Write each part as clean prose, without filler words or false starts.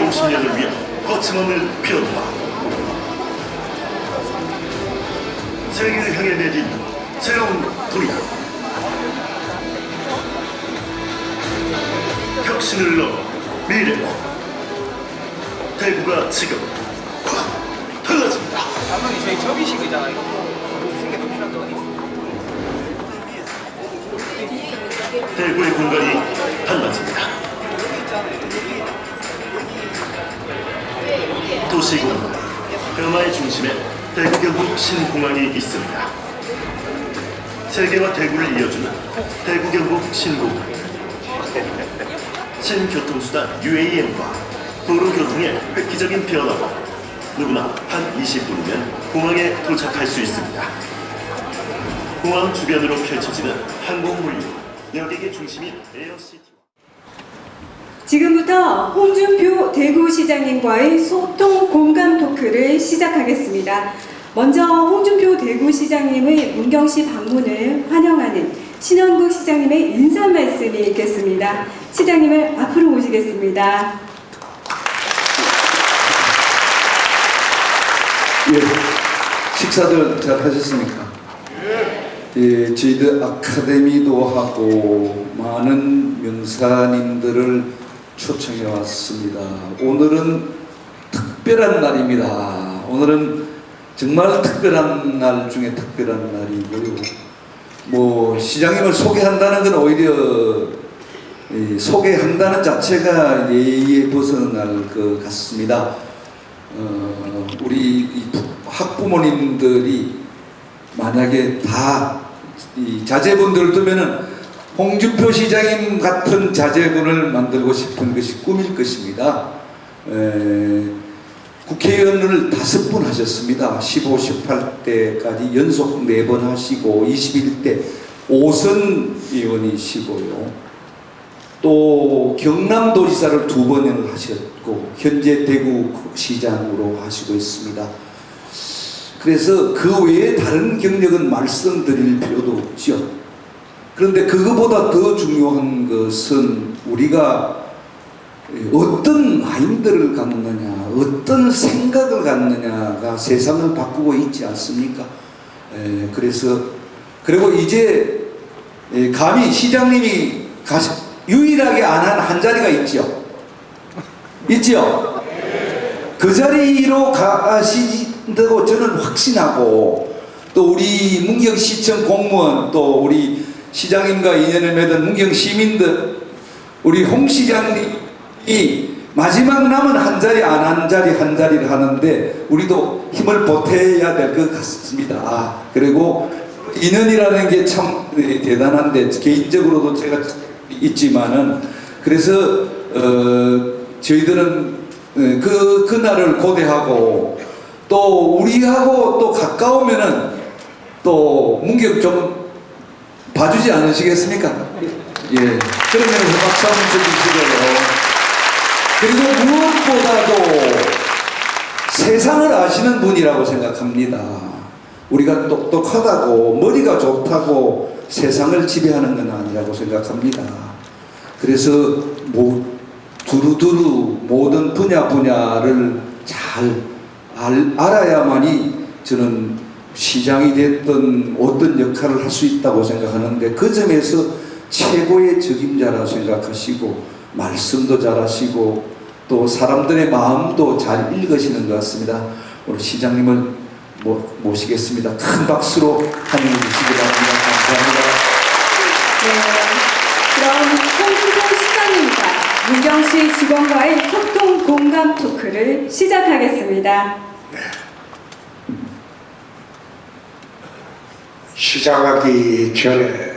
50년을 위한 거침없는 변화. 세계를 향해 내딛는 새로운 도약. 혁신을 넘어 미래로. 대구가 지금 달라집니다. 감독님 저희 접이식이잖아요. 생계 더 필요한 거 어디 있어요? 대구의 공간이 달라집니다. 도시공간, 변화의 중심에 대구 경북 신공항이 있습니다. 세계와 대구를 이어주는 대구 경북 신공항. 신교통수단 UAM과 도로교통의 획기적인 변화로 누구나 한 20분이면 공항에 도착할 수 있습니다. 공항 주변으로 펼쳐지는 항공물류, 여객의 중심인 에어시티. 지금부터 홍준표 대구시장님과의 소통 공감 토크를 시작하겠습니다. 먼저 홍준표 대구시장님의 문경시 방문을 환영하는 신원국 시장님의 인사 말씀이 있겠습니다. 시장님을 앞으로 모시겠습니다. 예, 식사들 잘 하셨습니까? 예, 저희들 아카데미도 하고 많은 명사님들을 초청해 왔습니다. 오늘은 특별한 날입니다. 오늘은 정말 특별한 날 중에 특별한 날이고요. 뭐 시장님을 소개한다는 건 오히려 소개한다는 자체가 예의에 벗어날 것 같습니다. 우리 학부모님들이 만약에 다 이 자제분들을 두면은 홍준표 시장님 같은 자제분을 만들고 싶은 것이 꿈일 것입니다. 국회의원을 5번 하셨습니다. 15, 18대까지 연속 4번 하시고 21대 5선 의원이시고요. 또 경남도지사를 2번을 하셨고 현재 대구시장으로 하시고 있습니다. 그래서 그 외에 다른 경력은 말씀드릴 필요도 없죠. 그런데 그거보다 더 중요한 것은 우리가 어떤 마인드를 갖느냐, 어떤 생각을 갖느냐가 세상을 바꾸고 있지 않습니까? 그래서 그리고 이제 감히 시장님이 유일하게 안 한 한 자리가 있죠. 있죠? 그 자리로 가시다고 저는 확신하고, 또 우리 문경시청 공무원, 또 우리 시장님과 인연을 맺은 문경 시민들, 우리 홍 시장님이 마지막 남은 한 자리 안 한 자리 한 자리를 하는데 우리도 힘을 보태야 될 것 같습니다. 그리고 인연이라는 게 참 대단한데 개인적으로도 제가 있지만은 그래서 저희들은 그날을 고대하고 또 우리하고 또 가까우면은 또 문경 좀 봐주지 않으시겠습니까? 예. 그러면서 박수 한번 쳐주시고요. 그리고 무엇보다도 세상을 아시는 분이라고 생각합니다. 우리가 똑똑하다고 머리가 좋다고 세상을 지배하는 건 아니라고 생각합니다. 그래서 두루두루 모든 분야를 잘 알아야만이 저는 시장이 됐던 어떤 역할을 할 수 있다고 생각하는데, 그 점에서 최고의 적임자라 생각하시고 말씀도 잘하시고 또 사람들의 마음도 잘 읽으시는 것 같습니다. 오늘 시장님을 모시겠습니다. 큰 박수로 환영해 주시기 바랍니다. 감사합니다. 네, 그럼 홍준표 시장님과 문경시 직원과의 소통 공감 토크를 시작하겠습니다. 시작하기 전에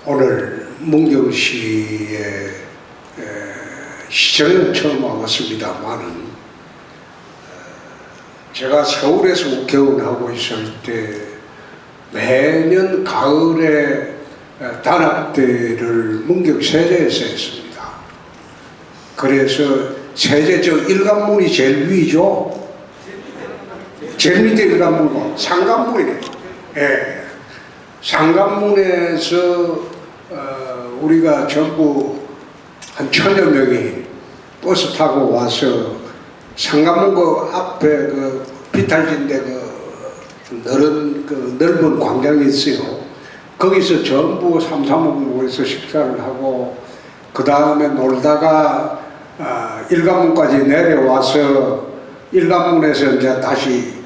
오늘 문경시에 시청은 처음 와봤습니다만은 제가 서울에서 국회의원하고 있을 때 매년 가을에 단합대를 문경 세제에서 했습니다. 그래서 세제 일간문이 제일 위죠. 제일 밑에 일간문이고 상간문이네. 예. 상간문에서 우리가 전부 한 1000여 명이 버스 타고 와서 상가문고 앞에 그 비탈진데 그 넓은 광장이 있어요. 거기서 전부 삼삼오공에서 식사를 하고 그 다음에 놀다가 일관문까지 내려와서 일관문에서 이제 다시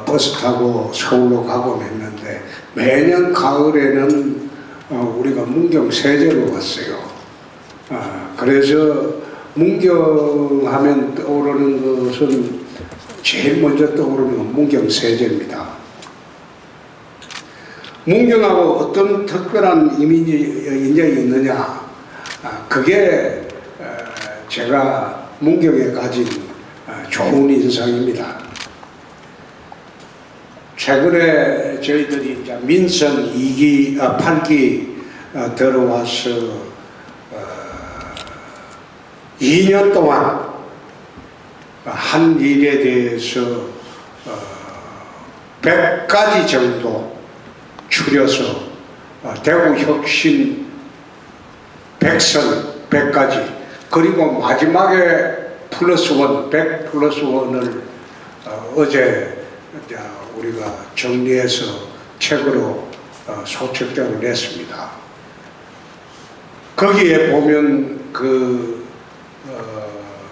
버스 타고 서울로 가곤 했는데 매년 가을에는 우리가 문경세제로 왔어요. 그래서 문경하면 떠오르는 것은 제일 먼저 떠오르는 건 문경세제입니다. 문경하고 어떤 특별한 인연이 있느냐? 그게 제가 문경에 가진 좋은 인상입니다. 최근에 저희들이 이제 민선 2기, 8기 들어와서 2년 동안 한 일에 대해서 100가지 정도 추려서 대구혁신 100선 100가지 그리고 마지막에 +1 100+1을 어제 우리가 정리해서 책으로 소책자로 냈습니다. 거기에 보면 그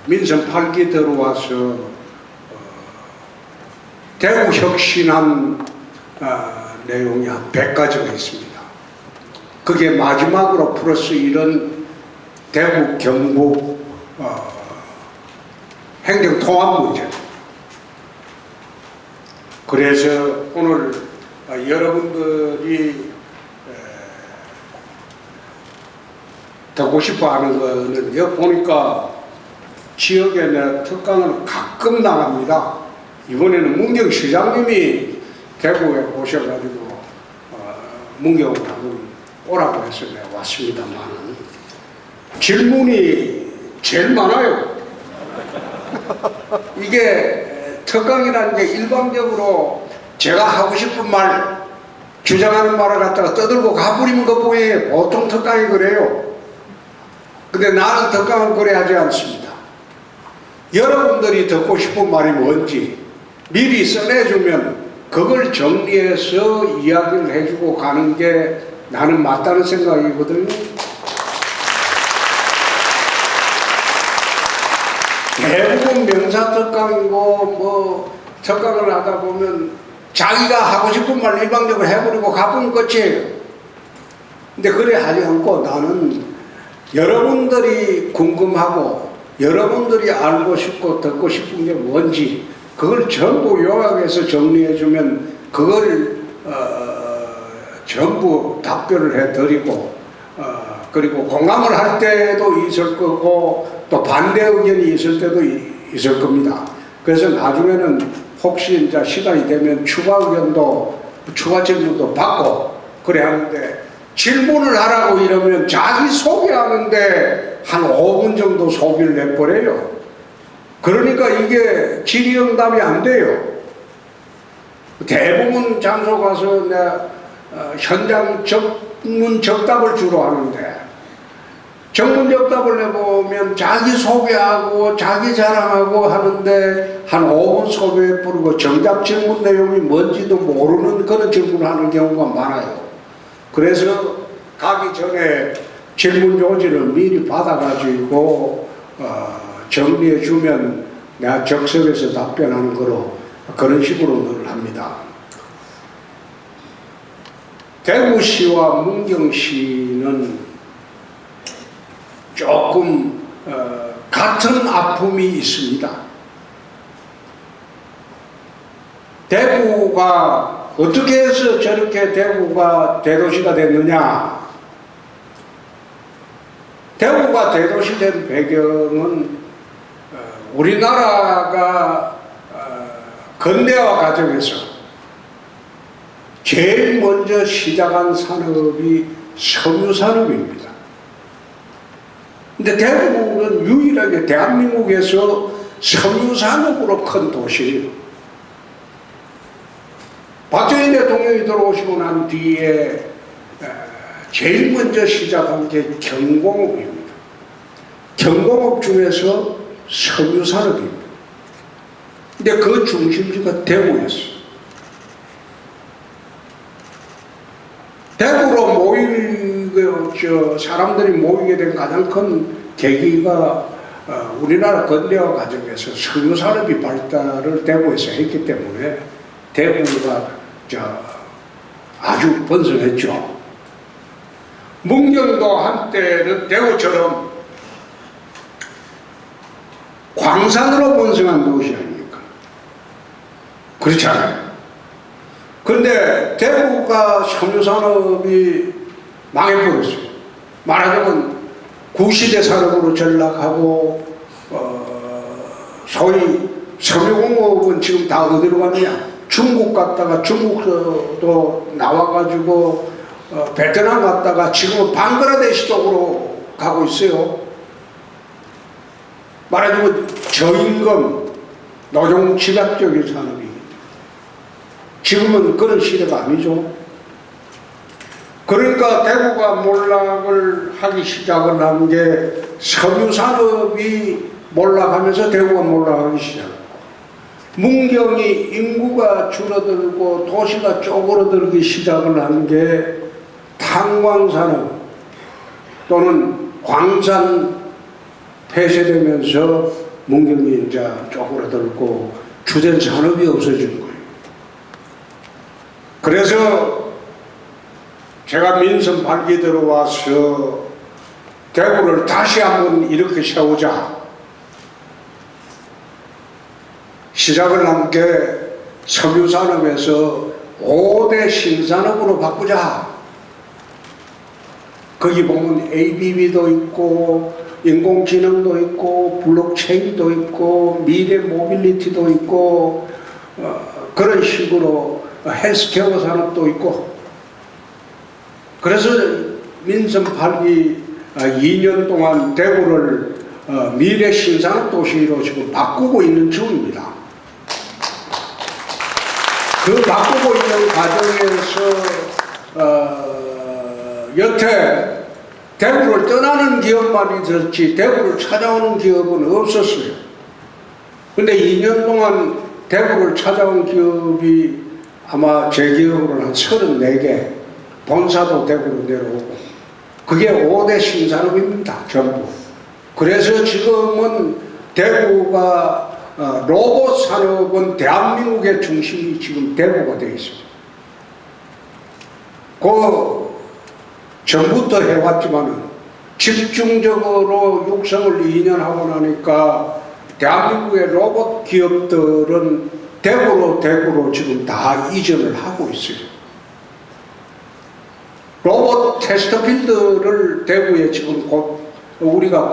민선 8기 들어와서 대구 혁신한 내용이 한 100가지가 있습니다. 그게 마지막으로 +1은 대구 경북 행정통합 문제입니다. 그래서 오늘 여러분들이 듣고 싶어 하는 거는 여기 보니까 지역에 내 특강을 가끔 나갑니다. 이번에는 문경시장님이 대구에 오셔가지고 문경을 한번 오라고 해서 내가 왔습니다만 질문이 제일 많아요. 이게 특강이라는 게 일방적으로 제가 하고 싶은 말 주장하는 말을 갖다가 떠들고 가버리는 것 보이에요. 보통 특강이 그래요. 근데 나는 특강은 그래 하지 않습니다. 여러분들이 듣고 싶은 말이 뭔지 미리 써내주면 그걸 정리해서 이야기를 해주고 가는 게 나는 맞다는 생각이거든요. 대부분 명사특강이고 뭐 특강을 하다 보면 자기가 하고 싶은 말 일방적으로 해버리고 가보면 끝이에요. 근데 그래 하지 않고 나는 여러분들이 궁금하고 여러분들이 알고 싶고 듣고 싶은 게 뭔지 그걸 전부 요약해서 정리해주면 그걸 전부 답변을 해드리고 그리고 공감을 할 때도 있을 거고 또 반대 의견이 있을 때도 있을 겁니다. 그래서 나중에는 혹시 이제 시간이 되면 추가 의견도 추가 질문도 받고 그래 하는데 질문을 하라고 이러면 자기 소개하는데 한 5분 정도 소비를 내버려요. 그러니까 이게 질의응답이 안 돼요. 대부분 장소 가서 내가 현장 전문 적답을 주로 하는데 전문 적답을 해보면 자기 소개하고 자기 자랑하고 하는데 한 5분 소비해 버리고 정답 질문 내용이 뭔지도 모르는 그런 질문을 하는 경우가 많아요. 그래서 가기 전에 질문 요지를 미리 받아가지고 정리해 주면 내가 적석에서 답변하는 거로 그런 식으로 늘 합니다. 대구시와 문경시는 조금 같은 아픔이 있습니다. 대구가 어떻게 해서 저렇게 대구가 대도시가 됐느냐? 대구가 대도시 된 배경은 우리나라가 근대화 과정에서 제일 먼저 시작한 산업이 섬유산업입니다. 근데 대구는 유일하게 대한민국에서 섬유산업으로 큰 도시예요. 박정희 대통령이 들어오시고 난 뒤에 제일 먼저 시작한 게 경공업입니다. 경공업 중에서 섬유산업입니다. 근데 그 중심지가 대구였어요. 대구로 사람들이 모이게 된 가장 큰 계기가 우리나라 근대화 과정에서 석유산업이 발달을 대구에서 했기 때문에 대구가 아주 번성했죠. 문경도 한때는 대구처럼 광산으로 번성한 도시 아닙니까? 그렇지 않아요? 근데 대구가 석유산업이 망해버렸어요. 말하자면 구시대 산업으로 전락하고 소위 섬유공업은 지금 다 어디로 가느냐? 중국 갔다가 중국도 나와가지고 베트남 갔다가 지금은 방글라데시 쪽으로 가고 있어요. 말하자면 저임금, 노동 집약적인 산업입니다. 지금은 그런 시대가 아니죠. 그러니까 대구가 몰락을 하기 시작을 한 게 석유산업이 몰락하면서 대구가 몰락하기 시작했고, 문경이 인구가 줄어들고 도시가 쪼그러들기 시작을 한 게 탄광산업 또는 광산 폐쇄되면서 문경이 이제 쪼그러들고 주된 산업이 없어진 거예요. 그래서 제가 민선 8기 들어와서 대구를 다시 한번 이렇게 세우자. 시작을 한 게 석유산업에서 5대 신산업으로 바꾸자. 거기 보면 ABB도 있고 인공지능도 있고 블록체인도 있고 미래 모빌리티도 있고 그런 식으로 헬스케어 산업도 있고. 그래서 민선 8기 2년 동안 대구를 미래 신산업 도시로 지금 바꾸고 있는 중입니다. 그 바꾸고 있는 과정에서 여태 대구를 떠나는 기업만 있었지 대구를 찾아오는 기업은 없었어요. 근데 2년 동안 대구를 찾아온 기업이 아마 제 기억으로는 한 34개, 본사도 대구로 내려오고, 그게 5대 신산업입니다, 전부. 그래서 지금은 대구가 로봇 산업은 대한민국의 중심이 지금 대구가 되어 있습니다. 그 전부터 해왔지만은 집중적으로 육성을 2년 하고 나니까 대한민국의 로봇 기업들은 대구로 지금 다 이전을 하고 있어요. 로봇 테스트 필드를 대구에 지금 곧 우리가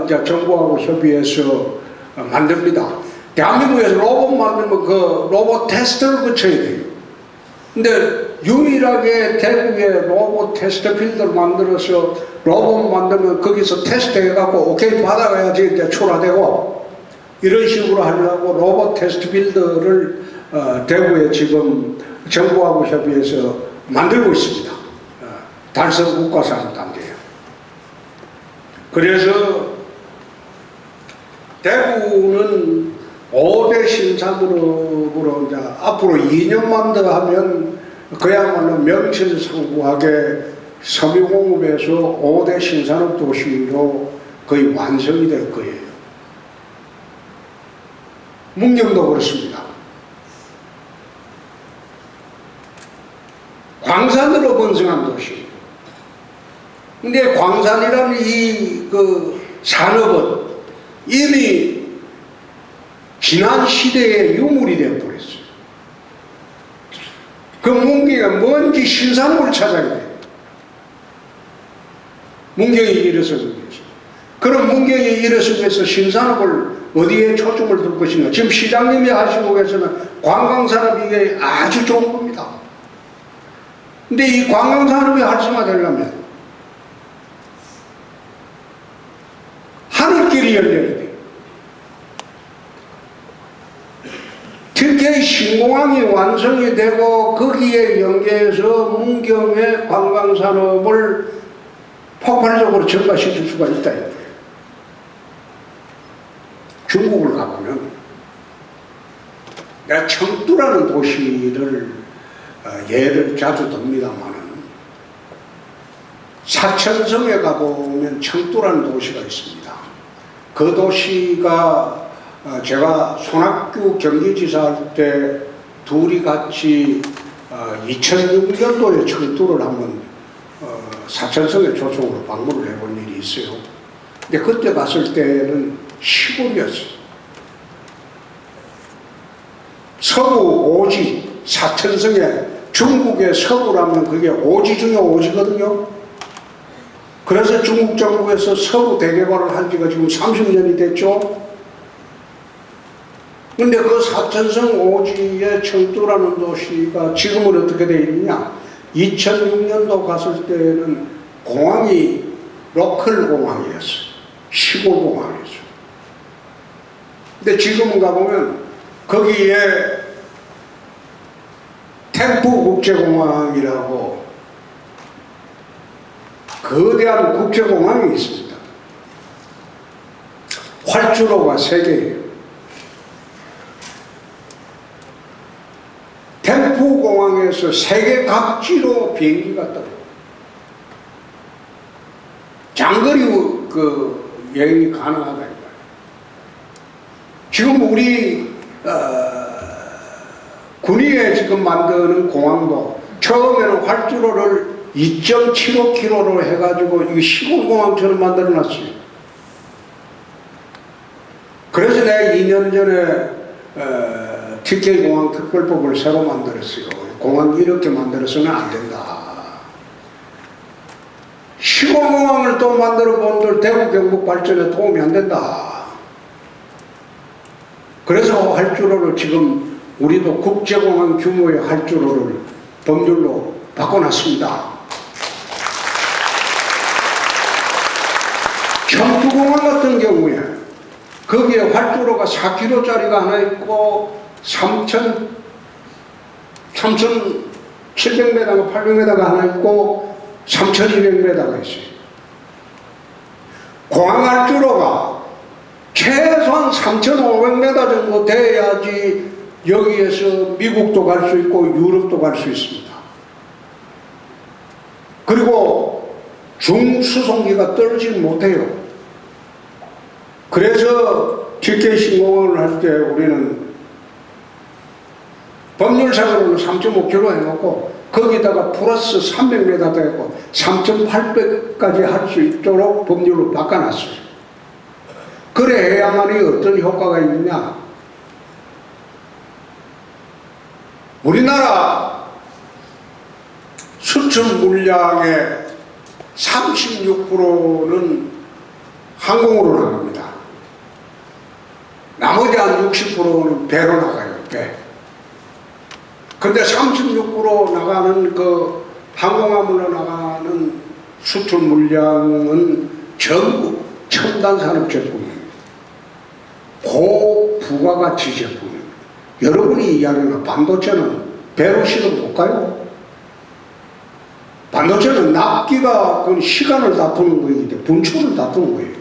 정부하고 협의해서 만듭니다. 대한민국에서 로봇 만들면 그 로봇 테스트를 거쳐야 돼요. 근데 유일하게 대구에 로봇 테스트 필드를 만들어서 로봇 만들면 거기서 테스트 해갖고 오케이 받아가야지 이제 출하되고, 이런 식으로 하려고 로봇 테스트 필드를 대구에 지금 정부하고 협의해서 만들고 있습니다. 달성 국가산업 단계예요. 그래서 대구는 5대 신산업으로 이제 앞으로 2년만 더 하면 그야말로 명실상부하게 섬유공업에서 5대 신산업 도시로 거의 완성이 될 거예요. 문경도 그렇습니다. 광산으로 번성한 도시. 근데 광산이라는 그 산업은 이미 지난 시대의 유물이 되어버렸어요. 그 문경이가 뭔지 신산물을 찾아야 돼요. 문경이 일어서기 위해서. 그럼 문경이 일어서기 위해서 신산업을 어디에 초점을 둘 것인가. 지금 시장님이 하시고 계시는 관광산업이 이게 아주 좋은 겁니다. 근데 이 관광산업이 활성화되려면 하늘길이 열려야 돼요. 특히 신공항이 완성이 되고 거기에 연계해서 문경의 관광산업을 폭발적으로 증가시킬 수가 있다. 중국을 가보면 내가 청두라는 도시를 예를 자주 듭니다만은 사천성에 가보면 청두라는 도시가 있습니다. 그 도시가 제가 손학규 경기지사 할 때 둘이 같이 2006년도에 청두를 한번 사천성에 초청으로 방문을 해본 일이 있어요. 근데 그때 갔을 때는 시골이었어요. 서부 오지, 사천성에 중국의 서부라면 그게 오지 중에 오지거든요. 그래서 중국 정부에서 서부 대개발을 한 지가 지금 30년이 됐죠. 근데 그 사천성 오지의 청두라는 도시가 지금은 어떻게 되어 있느냐. 2006년도 갔을 때는 공항이 로컬 공항이었어요. 시골 공항이었어요. 근데 지금은 가보면 거기에 템프 국제공항이라고 거대한 국제공항이 있습니다. 활주로가 3개예요. 템프 공항에서 세계 각지로 비행기가 떠요. 장거리 여행이 가능하다 이거예요. 지금 우리 군위에 지금 만드는 공항도 처음에는 활주로를 2.75km로 해가지고 이 시골공항처럼 만들어놨어요. 그래서 내가 2년 전에 TK공항 특별법을 새로 만들었어요. 공항 이렇게 만들어서는 안 된다. 시골공항을 또 만들어 본들 대구 경북 발전에 도움이 안 된다. 그래서 활주로를 지금 우리도 국제공항 규모의 활주로를 법률로 바꿔놨습니다. 청두공항 같은 경우에 거기에 활주로가 4km짜리가 하나 있고 3,700m가 800m가 하나 있고 3,200m가 있어요. 공항 활주로가 최소한 3,500m 정도 돼야지 여기에서 미국도 갈 수 있고 유럽도 갈 수 있습니다. 그리고 중수송기가 떨어지지 못해요. 그래서 TK 신공항을 할 때 우리는 법률상으로는 3.5km 해놓고 거기다가 플러스 300m 되고 3,800까지 할 수 있도록 법률로 바꿔놨어요. 그래 해야만이 어떤 효과가 있느냐. 우리나라 수출 물량의 36%는 항공으로 나갑니다. 나머지 한 60%는 배로 나가요, 배. 근데 36% 나가는 그 항공화물로 나가는 수출 물량은 전부 첨단 산업 제품입니다. 고부가가치 제품입니다. 여러분이 이야기하는 반도체는 배로 실어 못 가요. 반도체는 납기가 그 시간을 다투는 거이기 때문에 분초를 다투는 거예요.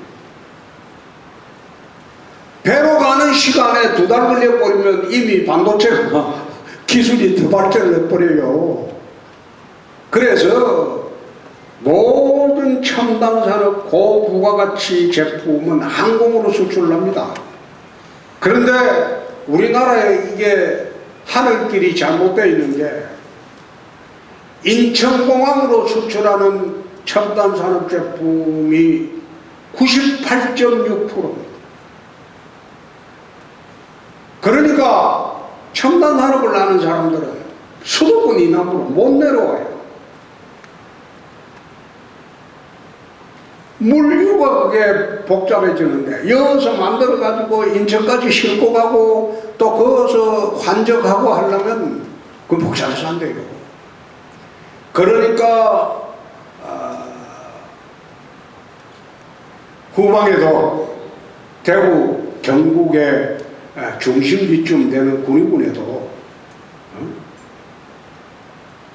배로 가는 시간에 2달 걸려버리면 이미 반도체가 기술이 더 발전을 해버려요. 그래서 모든 첨단 산업 고부가가치 제품은 항공으로 수출합니다. 그런데 우리나라에 이게 하늘길이 잘못되어 있는 게 인천공항으로 수출하는 첨단 산업 제품이 98.6%입니다. 그러니까 첨단 산업을 하는 사람들은 수도권 이남으로 못 내려와요. 물류가 그게 복잡해지는데 여기서 만들어가지고 인천까지 싣고 가고 또 거기서 환적하고 하려면 그건 복잡해서 안 돼요. 그러니까 후방에도 대구 경북의 중심지쯤 되는 군위군에도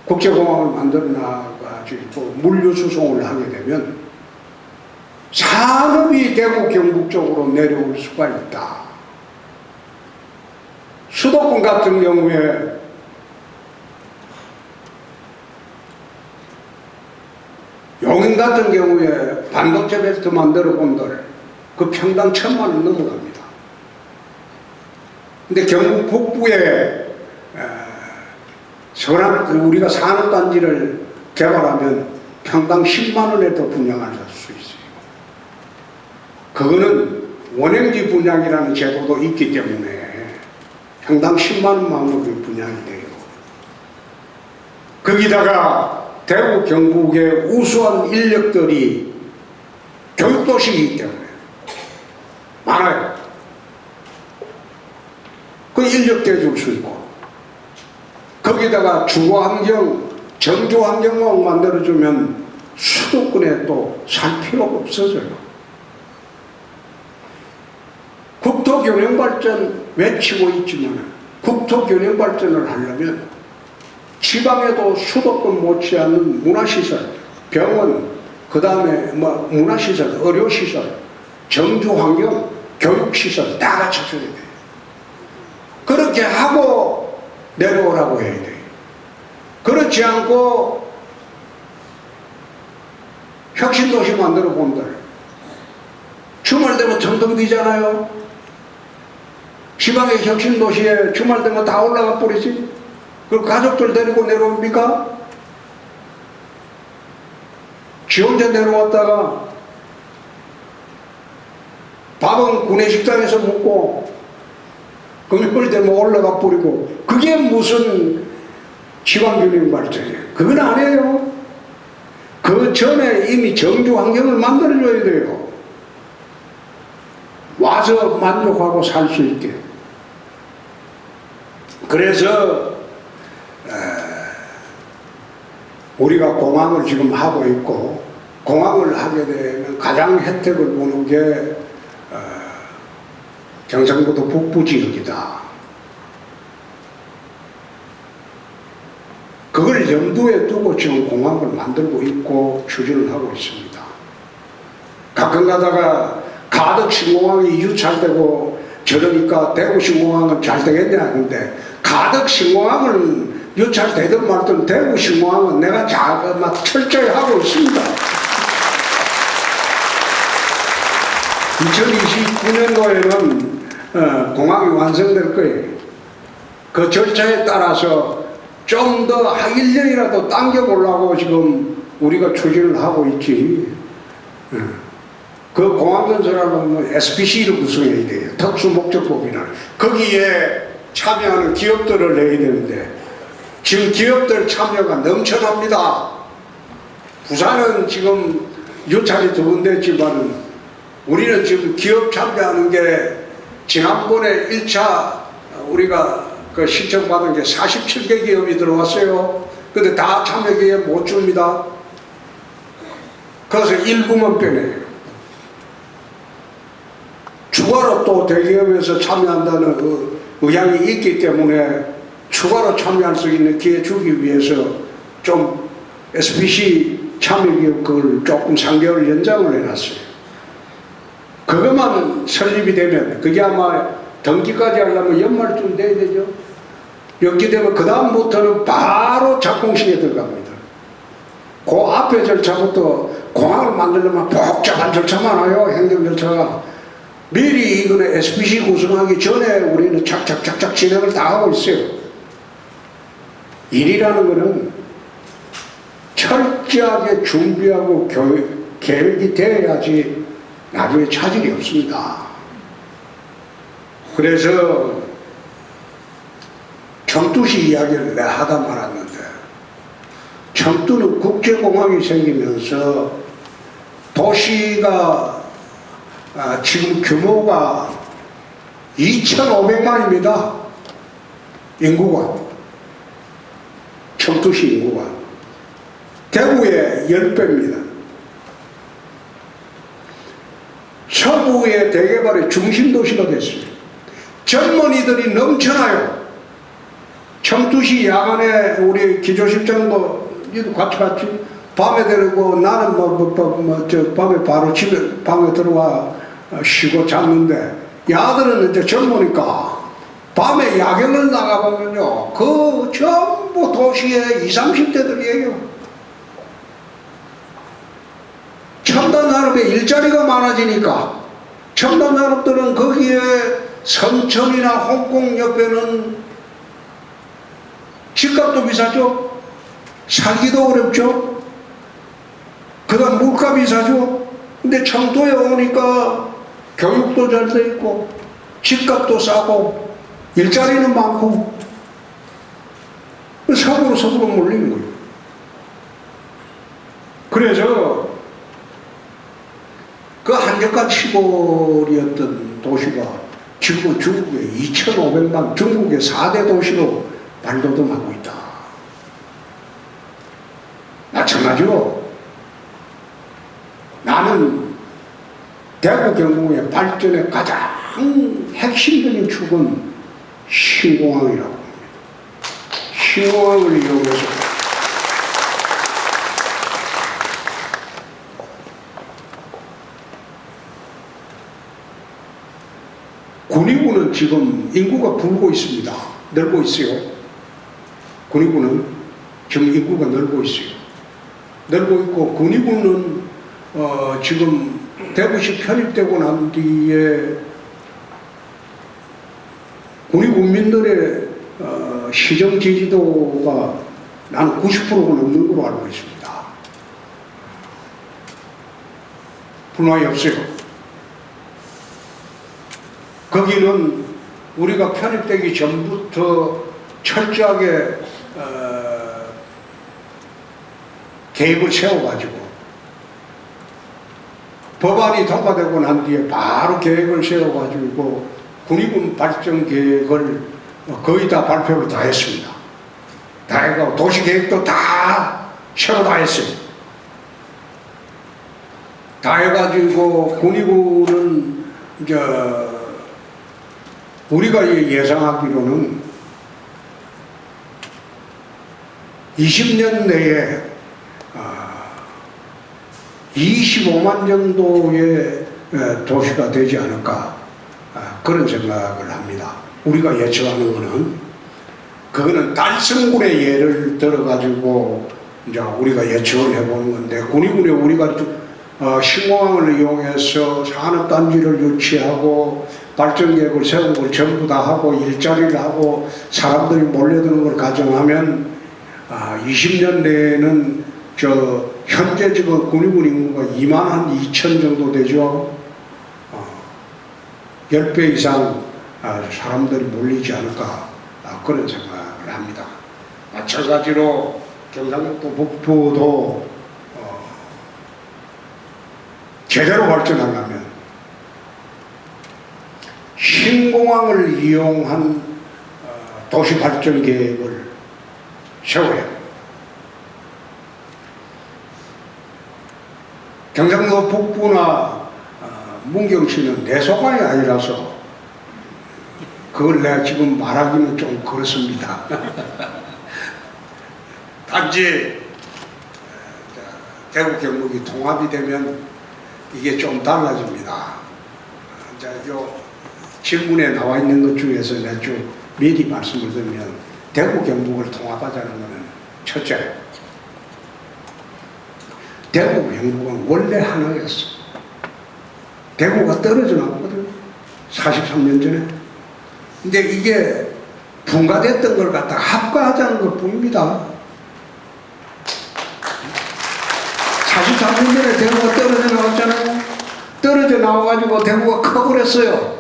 국제공항을 만들어 나가지고 물류 수송을 하게 되면 산업이 대구 경북 쪽으로 내려올 수가 있다. 수도권 같은 경우에 용인 같은 경우에 반도체 벨트 만들어 본들 그 평당 1,000만 원 넘어갑니다. 근데 경북 북부에 우리가 산업단지를 개발하면 평당 10만 원에도 분양할 수 있어요. 그거는 원행지 분양이라는 제도도 있기 때문에 평당 10만 원만으로 분양이 돼요. 거기다가 대구 경북의 우수한 인력들이 교육도시이기 때문에 많아요. 그 인력 대줄 수 있고 거기다가 주거환경, 정조환경만 만들어주면 수도권에 또 살 필요가 없어져요. 국토균형발전 외치고 있지만 국토균형발전을 하려면 지방에도 수도권 못지않은 문화시설, 병원, 그 다음에 문화시설, 의료시설, 정조환경, 교육시설 다 갖춰줘야 돼요. 그렇게 하고 내려오라고 해야 돼요. 그렇지 않고 혁신도시 만들어 본들 주말 되면 정동 비잖아요. 지방의 혁신도시에 주말 되면 다 올라가 버리지. 그럼 가족들 데리고 내려옵니까? 지 혼자 내려왔다가 밥은 구내식당에서 먹고 금요일 되면 올라가 버리고 그게 무슨 지방균형 발전이에요. 그건 아니에요. 그 전에 이미 정주 환경을 만들어줘야 돼요. 와서 만족하고 살 수 있게. 그래서 우리가 공항을 지금 하고 있고 공항을 하게 되면 가장 혜택을 보는 게 경상북도 북부 지역이다. 그걸 염두에 두고 지금 공항을 만들고 있고 추진을 하고 있습니다. 가끔 가다가 가덕 신공항이 유찰되고 저러니까 대구 신공항은 잘 되겠냐 하는데 가덕 신공항은 유찰되든 말든 대구 신공항은 내가 막 철저히 하고 있습니다. 2029년도에는 공항이 완성될 거예요. 그 절차에 따라서 좀 더 1년이라도 당겨보려고 지금 우리가 추진을 하고 있지. 그 공항 건설하면 SPC를 구성해야 돼요. 특수목적법이나. 거기에 참여하는 기업들을 내야 되는데 지금 기업들 참여가 넘쳐납니다. 부산은 지금 유찰이 두 군데 했지만 우리는 지금 기업 참여하는 게 지난번에 1차 우리가 그 신청받은 게 47개 기업이 들어왔어요. 근데 다 참여기에 못 줍니다. 그래서 일부만 빼내요. 추가로 또 대기업에서 참여한다는 그 의향이 있기 때문에 추가로 참여할 수 있는 기회 주기 위해서 좀 SPC 참여기업 그걸 조금 3개월 연장을 해놨어요. 그것만 설립이 되면 그게 아마 등기까지 하려면 연말쯤 돼야 되죠. 이렇게 되면 그 다음부터는 바로 착공식에 들어갑니다. 그 앞에 절차부터 공항을 만들려면 복잡한 절차 많아요. 행정 절차가. 미리 이거는 SPC 구성하기 전에 우리는 착착착착 진행을 다 하고 있어요. 일이라는 거는 철저하게 준비하고 계획이 돼야지 나중에 차질이 없습니다. 그래서 청두시 이야기를 내가 하다 말았는데 청두는 국제공항이 생기면서 도시가 지금 규모가 2,500만입니다. 인구가. 청두시 인구가. 대구의 10배입니다. 서부의 대개발의 중심도시가 됐어요. 젊은이들이 넘쳐나요. 청두시 야간에 우리 기조실장도 같이 갔지. 밤에 데리고 나는 저 밤에 바로 집에 방에 들어와 쉬고 잤는데 이 아들은 이제 젊으니까 밤에 야경을 나가보면요 그 전부 도시의 20, 30대들이에요. 첨단 산업에 일자리가 많아지니까 첨단 산업들은 거기에 성천이나 홍콩 옆에는 집값도 비싸죠. 살기도 어렵죠. 그 다음 물가 비싸죠. 근데 청도에 오니까 교육도 잘 돼 있고 집값도 싸고 일자리는 많고 서구로 몰리는 거예요. 그래서 그 한적한 시골이었던 도시가 지금은 중국에 2,500만 중국의 4대 도시로 발돋움하고 있다. 마찬가지로 나는 대구 경북의 발전의 가장 핵심적인 축은 신공항이라고 합니다. 신공항을 이용해서 군위군은 지금 인구가 불고 있습니다. 늘고 있어요. 군위군은 지금 인구가 늘고 있어요. 늘고 있고 군위군은 지금 대구시 편입되고 난 뒤에 군위군민들의 시정 지지도가 난 90%가 넘는 걸로 알고 있습니다. 불만이 없어요. 거기는 우리가 편입되기 전부터 철저하게 계획을 세워가지고 법안이 통과되고 난 뒤에 바로 계획을 세워가지고 군위군 발전 계획을 거의 다 발표를 다 했습니다. 다 해가고 도시계획도 다 새로 다 했어요. 다 해가지고 군위군은 이제 우리가 예상하기로는 20년 내에 25만 정도의 도시가 되지 않을까 그런 생각을 합니다. 우리가 예측하는 것은 그거는 달성군의 예를 들어가지고 이제 우리가 예측을 해보는 건데 군위군에 우리가 신공항을 이용해서 산업단지를 유치하고 발전계획을 세운 걸 전부 다 하고 일자리를 하고 사람들이 몰려드는 걸 가정하면 20년 내에는 현재 지금 군위군 인구가 2만 2천 정도 되죠. 10배 이상 사람들이 몰리지 않을까 그런 생각을 합니다. 마찬가지로 경상북도 북부도 제대로 발전하려면 신공항을 이용한 도시 발전 계획을 세워야 합니다. 경상도 북부나 문경시는 내소강이 아니라서 그걸 내가 지금 말하기는 좀 그렇습니다. 단지 대구 경북이 통합이 되면 이게 좀 달라집니다. 요 질문에 나와 있는 것 중에서 내가 좀 미리 말씀을 드리면 대구 경북을 통합하자는 것은 첫째, 대구 경북은 원래 하나였어. 대구가 떨어져 나왔거든. 43년 전에. 근데 이게 분가됐던 걸 갖다가 합과하자는 것 뿐입니다. 43년 전에 대구가 떨어져 나왔잖아요. 떨어져 나와가지고 대구가 커버렸어요.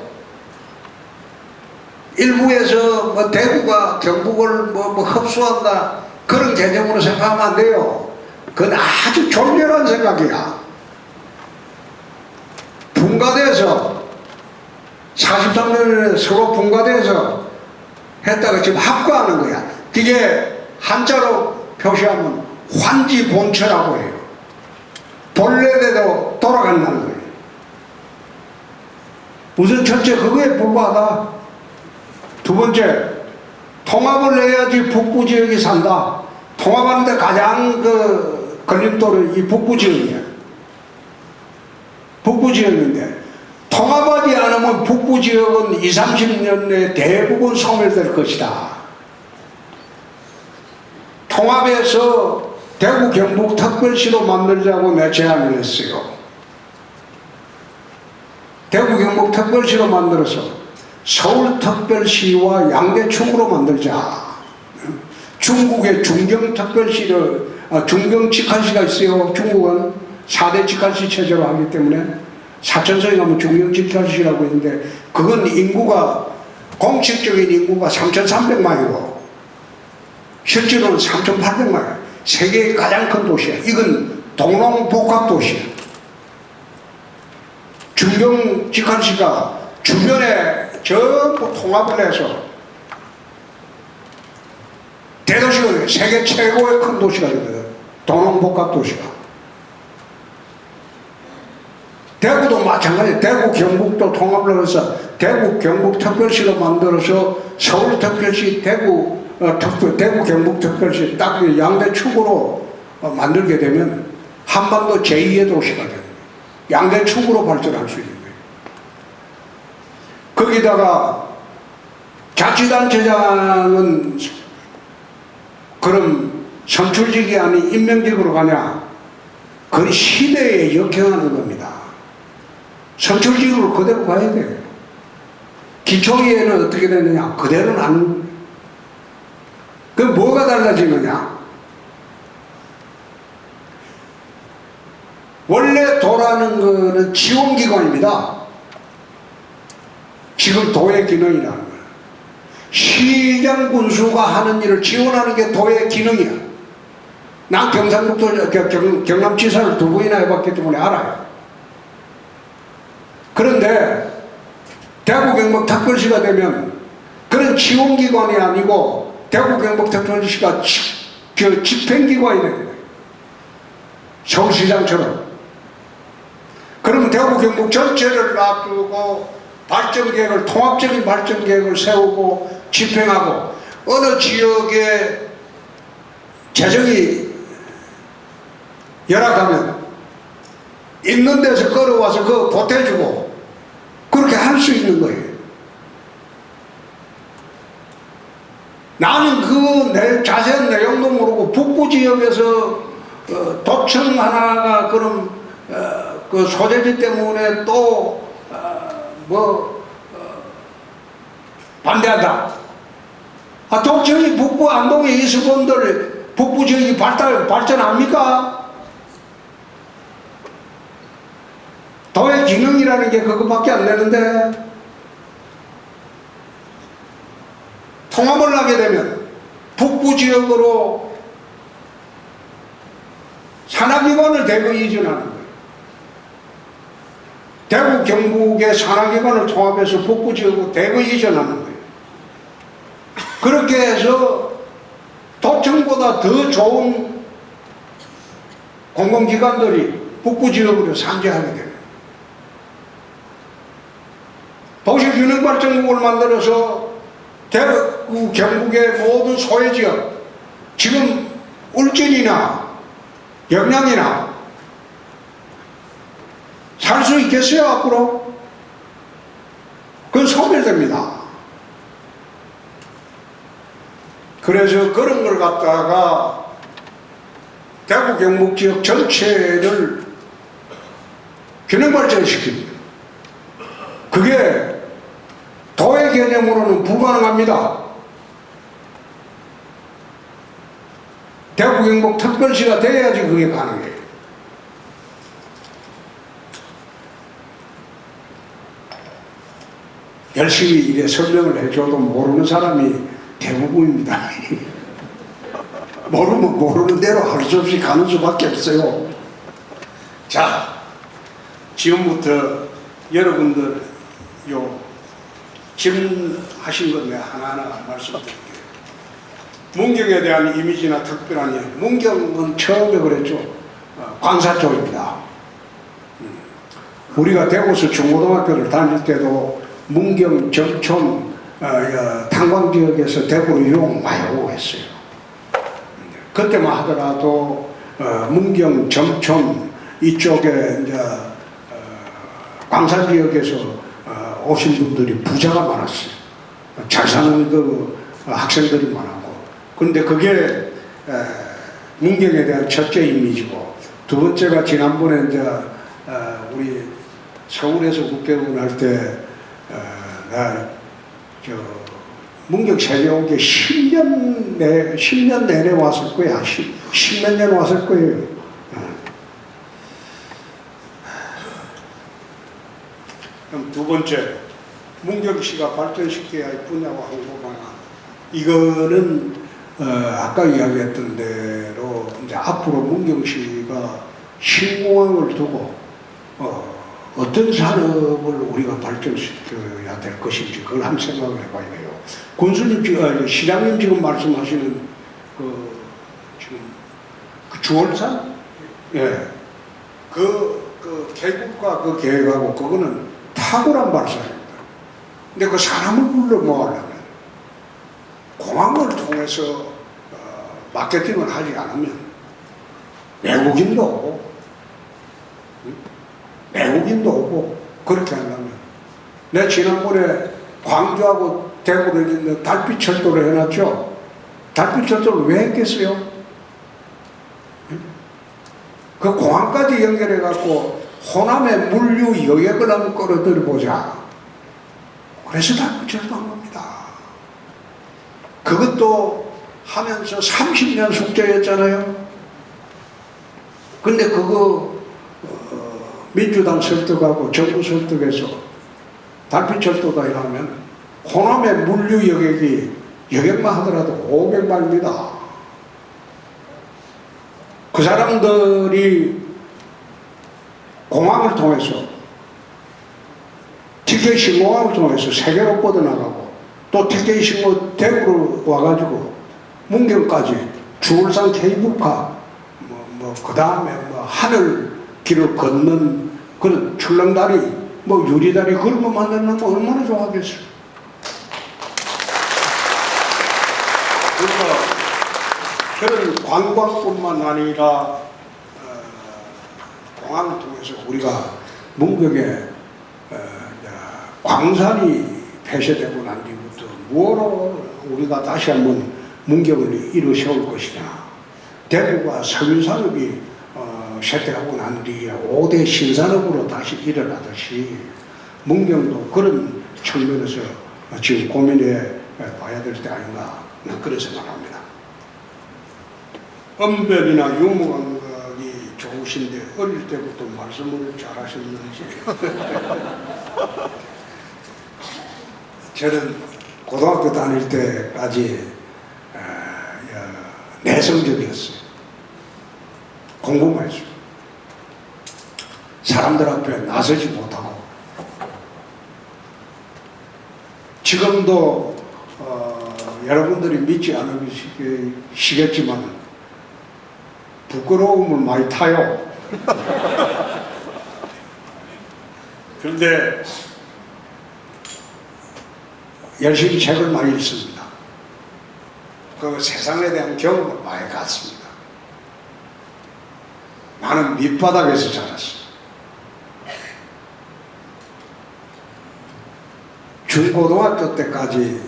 일부에서 뭐 대구가 경북을 뭐 흡수한다 그런 개념으로 생각하면 안 돼요. 그건 아주 졸렬한 생각이야. 분가돼서 43년에 서로 분가돼서 했다가 지금 합과하는 거야. 그게 한자로 표시하면 환지본처라고 해요. 본래대로 돌아간다는 거예요. 우선 첫째 그거에 불과하다. 두 번째 통합을 해야지 북부 지역이 산다. 통합하는데 가장 걸림돌은 이 북부 지역이야. 북부 지역인데 통합하지 않으면 북부 지역은 20, 30년 내에 대부분 소멸될 것이다. 통합해서 대구 경북 특별시로 만들자고 내 제안을 했어요. 대구 경북 특별시로 만들어서 서울 특별시와 양대축으로 만들자. 중국의 중경 특별시를 중경 직할시가 있어요. 중국은 4대 직할시 체제로 하기 때문에 사천성에 가면 중경 직할시라고 있는데 그건 인구가 공식적인 인구가 3,300만이고 실제로는 3,800만. 세계의 가장 큰 도시야. 이건 동농복합도시야. 중경 직할시가 주변에 전부 통합을 해서 대도시가 돼요. 세계 최고의 큰 도시가 되거든. 동농복합도시가. 대구도 마찬가지예요. 대구 경북도 통합을 해서 대구 경북 특별시로 만들어서 서울 특별시 대구 경북 특별시 딱 양대 축으로 만들게 되면 한반도 제2의 도시가 됩니다. 양대 축으로 발전할 수 있는 거예요. 거기다가 자치단체장은 그럼 선출직이 아닌 임명직으로 가냐? 그건 시대에 역행하는 겁니다. 선출직으로 그대로 가야 돼요. 기초위에는 어떻게 되느냐? 그대로는 안. 그럼 뭐가 달라지느냐? 원래 도라는 거는 지원기관입니다. 지금 도의 기능이라는 거예요. 시장 군수가 하는 일을 지원하는 게 도의 기능이야. 난 경상북도 경남지사를 2번이나 해봤기 때문에 알아요. 그런데 대구 경북 특별시가 되면 그런 지원기관이 아니고 대구 경북 특별시가 집행기관이 되는 거예요. 서울시장처럼. 그러면 대구 경북 전체를 놔두고 발전계획을 통합적인 발전계획을 세우고 집행하고 어느 지역에 재정이 열악하면 있는 데서 끌어와서 그거 보태주고 그렇게 할 수 있는 거예요. 나는 그 자세한 내용도 모르고 북부 지역에서 도청 하나가 그런 그 소재지 때문에 또 반대한다. 도청이 북부 안동에 있어본들 북부 지역이 발전합니까? 도의 기능이라는 게 그것밖에 안 되는데 통합을 하게 되면 북부 지역으로 산하기관을 대거 이전하는 거예요. 대구 경북의 산하기관을 통합해서 북부 지역으로 대거 이전하는 거예요. 그렇게 해서 도청보다 더 좋은 공공기관들이 북부 지역으로 산재하게 돼요. 도시균형발전국을 만들어서 대구 경북의 모든 소외지역, 지금 울진이나 영양이나 살 수 있겠어요 앞으로? 그건 소멸됩니다. 그래서 그런 걸 갖다가 대구 경북 지역 전체를 균형발전시킵니다. 그게 도의 개념으로는 불가능합니다. 대구 경북 특별시가 돼야지 그게 가능해요. 열심히 이래 설명을 해줘도 모르는 사람이 대부분입니다. 모르면 모르는 대로 할 수 없이 가는 수밖에 없어요. 자, 지금부터 여러분들 질문하신 것 내가 하나하나 말씀드릴게요. 문경에 대한 이미지나 특별한 일. 문경은 처음에 그랬죠. 관사 쪽입니다. 우리가 대구서 중고등학교를 다닐 때도 문경, 정촌, 탄광지역에서 대구로 유학 많이 오고 했어요. 그때만 하더라도 문경, 점촌 이쪽에 이제 광산 지역에서 오신 분들이 부자가 많았어요. 잘 사는 그 학생들이 많았고. 그런데 그게 문경에 대한 첫째 이미지고, 두 번째가 지난번에 이제 우리 서울에서 국회의원 할 때 문경 세종에 10년 내내 왔을 거야. 10몇 년 왔을 거예요. 그럼 두 번째, 문경시가 발전시켜야 할 분야와 홍보방안. 이거는 아까 이야기했던 대로 이제 앞으로 문경시가 신공항을 두고 어떤 산업을 우리가 발전시켜야 될 것인지 그걸 한번 생각을 해봐야 돼요. 군수님 지금 시장님 지금 말씀하시는 지금 그 주월산, 예, 그 계획과 그 계획하고 그거는 탁월한 발상입니다. 근데 그 사람을 불러 모으려면 공항을 통해서 마케팅을 하지 않으면 외국인도 오고 그렇게 하려면, 내가 지난번에 광주하고 대구를 있는 달빛 철도를 해놨죠. 달빛 철도를 왜 했겠어요? 그 공항까지 연결해 갖고 호남의 물류 여객을 한번 끌어들여 보자. 그래서 달빛 철도 한 겁니다. 그것도 하면서 30년 숙제였잖아요. 근데 그거 민주당 설득하고 정부 설득해서 달빛철도가 이러면 호남의 물류 여객만 하더라도 500마리입니다. 그 사람들이 공항을 통해서, TK 신공항을 통해서 세계로 뻗어나가고, 또 TK 신공 대구로 와가지고 문경까지 주월산 케이블카, 그 다음에 하늘 길을 걷는 그런 출렁다리, 유리다리 그런 거 만들면 얼마나 좋아하겠어요. 그래서 그런 관광뿐만 아니라 공항을 통해서 우리가 문경에 광산이 폐쇄되고 난 뒤부터 뭐로 우리가 다시 한번 문경을 일으세울 것이냐. 대구가 석유산업이 쇠퇴하고 난 뒤에 5대 신산업으로 다시 일어나듯이 문경도 그런 측면에서 지금 고민해 봐야 될 때 아닌가, 그런 생각합니다. 언변이나 유머 감각이 좋으신데 어릴 때부터 말씀을 잘하셨는지. 저는 고등학교 다닐 때까지 내성적이었어요. 공부만 했어요. 사람들 앞에 나서지 못하고. 지금도 여러분들이 믿지 않으시겠지만 부끄러움을 많이 타요. 그런데 열심히 책을 많이 읽습니다. 그 세상에 대한 경험을 많이 갖습니다. 나는 밑바닥에서 자랐어. 중고등학교 때까지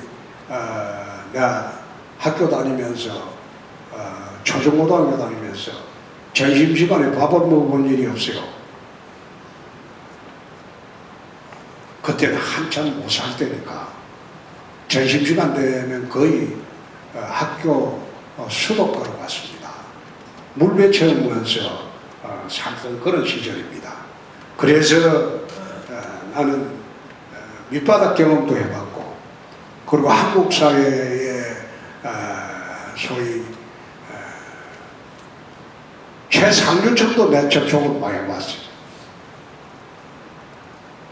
내가 학교 다니면서 초중고등학교 다니면서 점심시간에 밥을 먹어본 일이 없어요. 그때는 한참 못 살 때니까 점심시간 되면 거의 학교 수도가로 갔습니다. 물배 체험하면서 살던 그런 시절입니다. 그래서 나는 밑바닥 경험도 해봤고, 그리고 한국 사회의 소위 최상류층도 내 접촉을 많이 해봤어요.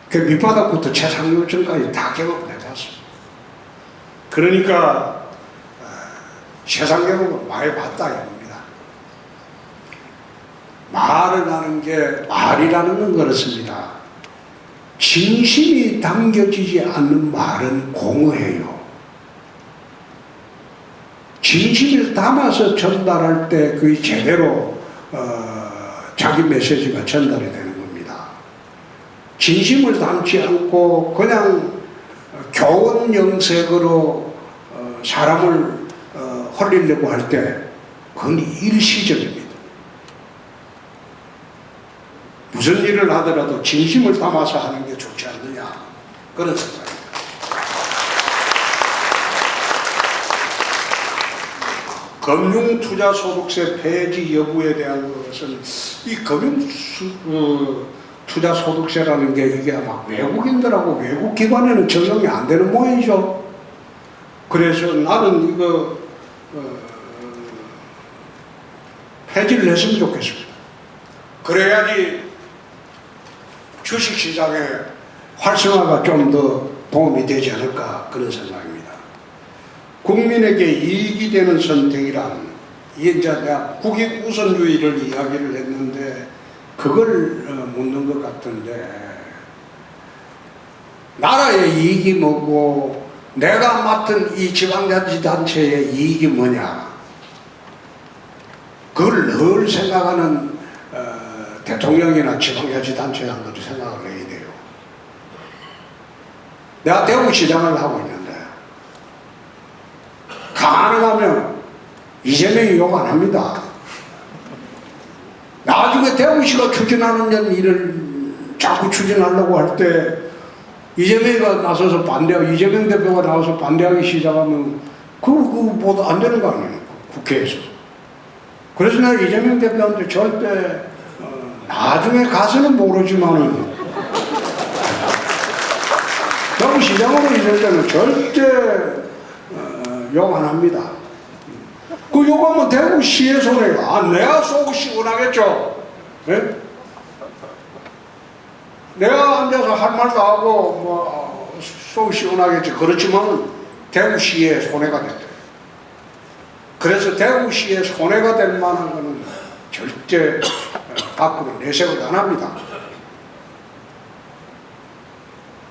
그 밑바닥부터 최상류층까지 다 경험을 해봤어요. 그러니까 세상 경험을 많이 봤다 이겁니다. 말을 하는 게, 말이라는 건 그렇습니다. 진심이 담겨지지 않는 말은 공허해요. 진심을 담아서 전달할 때 그게 제대로 자기 메시지가 전달이 되는 겁니다. 진심을 담지 않고 그냥 교원 영색으로 사람을 홀리려고 할 때 그건 일시적입니다. 무슨 일을 하더라도 진심을 담아서 하는 게 좋지 않느냐 그런 생각입니다. 금융투자소득세 폐지 여부에 대한 것은 이 금융투자소득세라는 게 이게 아마 외국인들하고 외국 기관에는 적용이 안 되는 모양이죠. 그래서 나는 이거 폐지를 했으면 좋겠습니다. 그래야지 주식시장의 활성화가 좀 더 도움이 되지 않을까 그런 생각입니다. 국민에게 이익이 되는 선택이란 이게 이제 내가 국익 우선주의를 이야기를 했는데 그걸 묻는 것 같은데 나라의 이익이 뭐고 내가 맡은 이 지방자치단체의 이익이 뭐냐 그걸 늘 생각하는 대통령이나 지방자치단체장들이 생각을 해야 돼요. 내가 대구시장을 하고 있는데 가능하면 이재명이 욕 안 합니다. 나중에 대구시가 추진하는 일을 자꾸 추진하려고 할 때 이재명이가 나서서 반대하고 이재명 대표가 나와서 반대하기 시작하면 그거 안 되는 거 아니에요. 국회에서. 그래서 내가 이재명 대표한테 절대 나중에 가서는 모르지만은 대구시장으로 있을 때는 절대 욕 안 합니다. 그 욕하면 대구시의 손해가 내가 속이 시원하겠죠. 네? 내가 앉아서 할 말도 하고 뭐 속이 시원하겠지. 그렇지만 대구시의 손해가 됐대. 그래서 대구시의 손해가 될 만한 거는 절대 밖으로 내색을 안 합니다.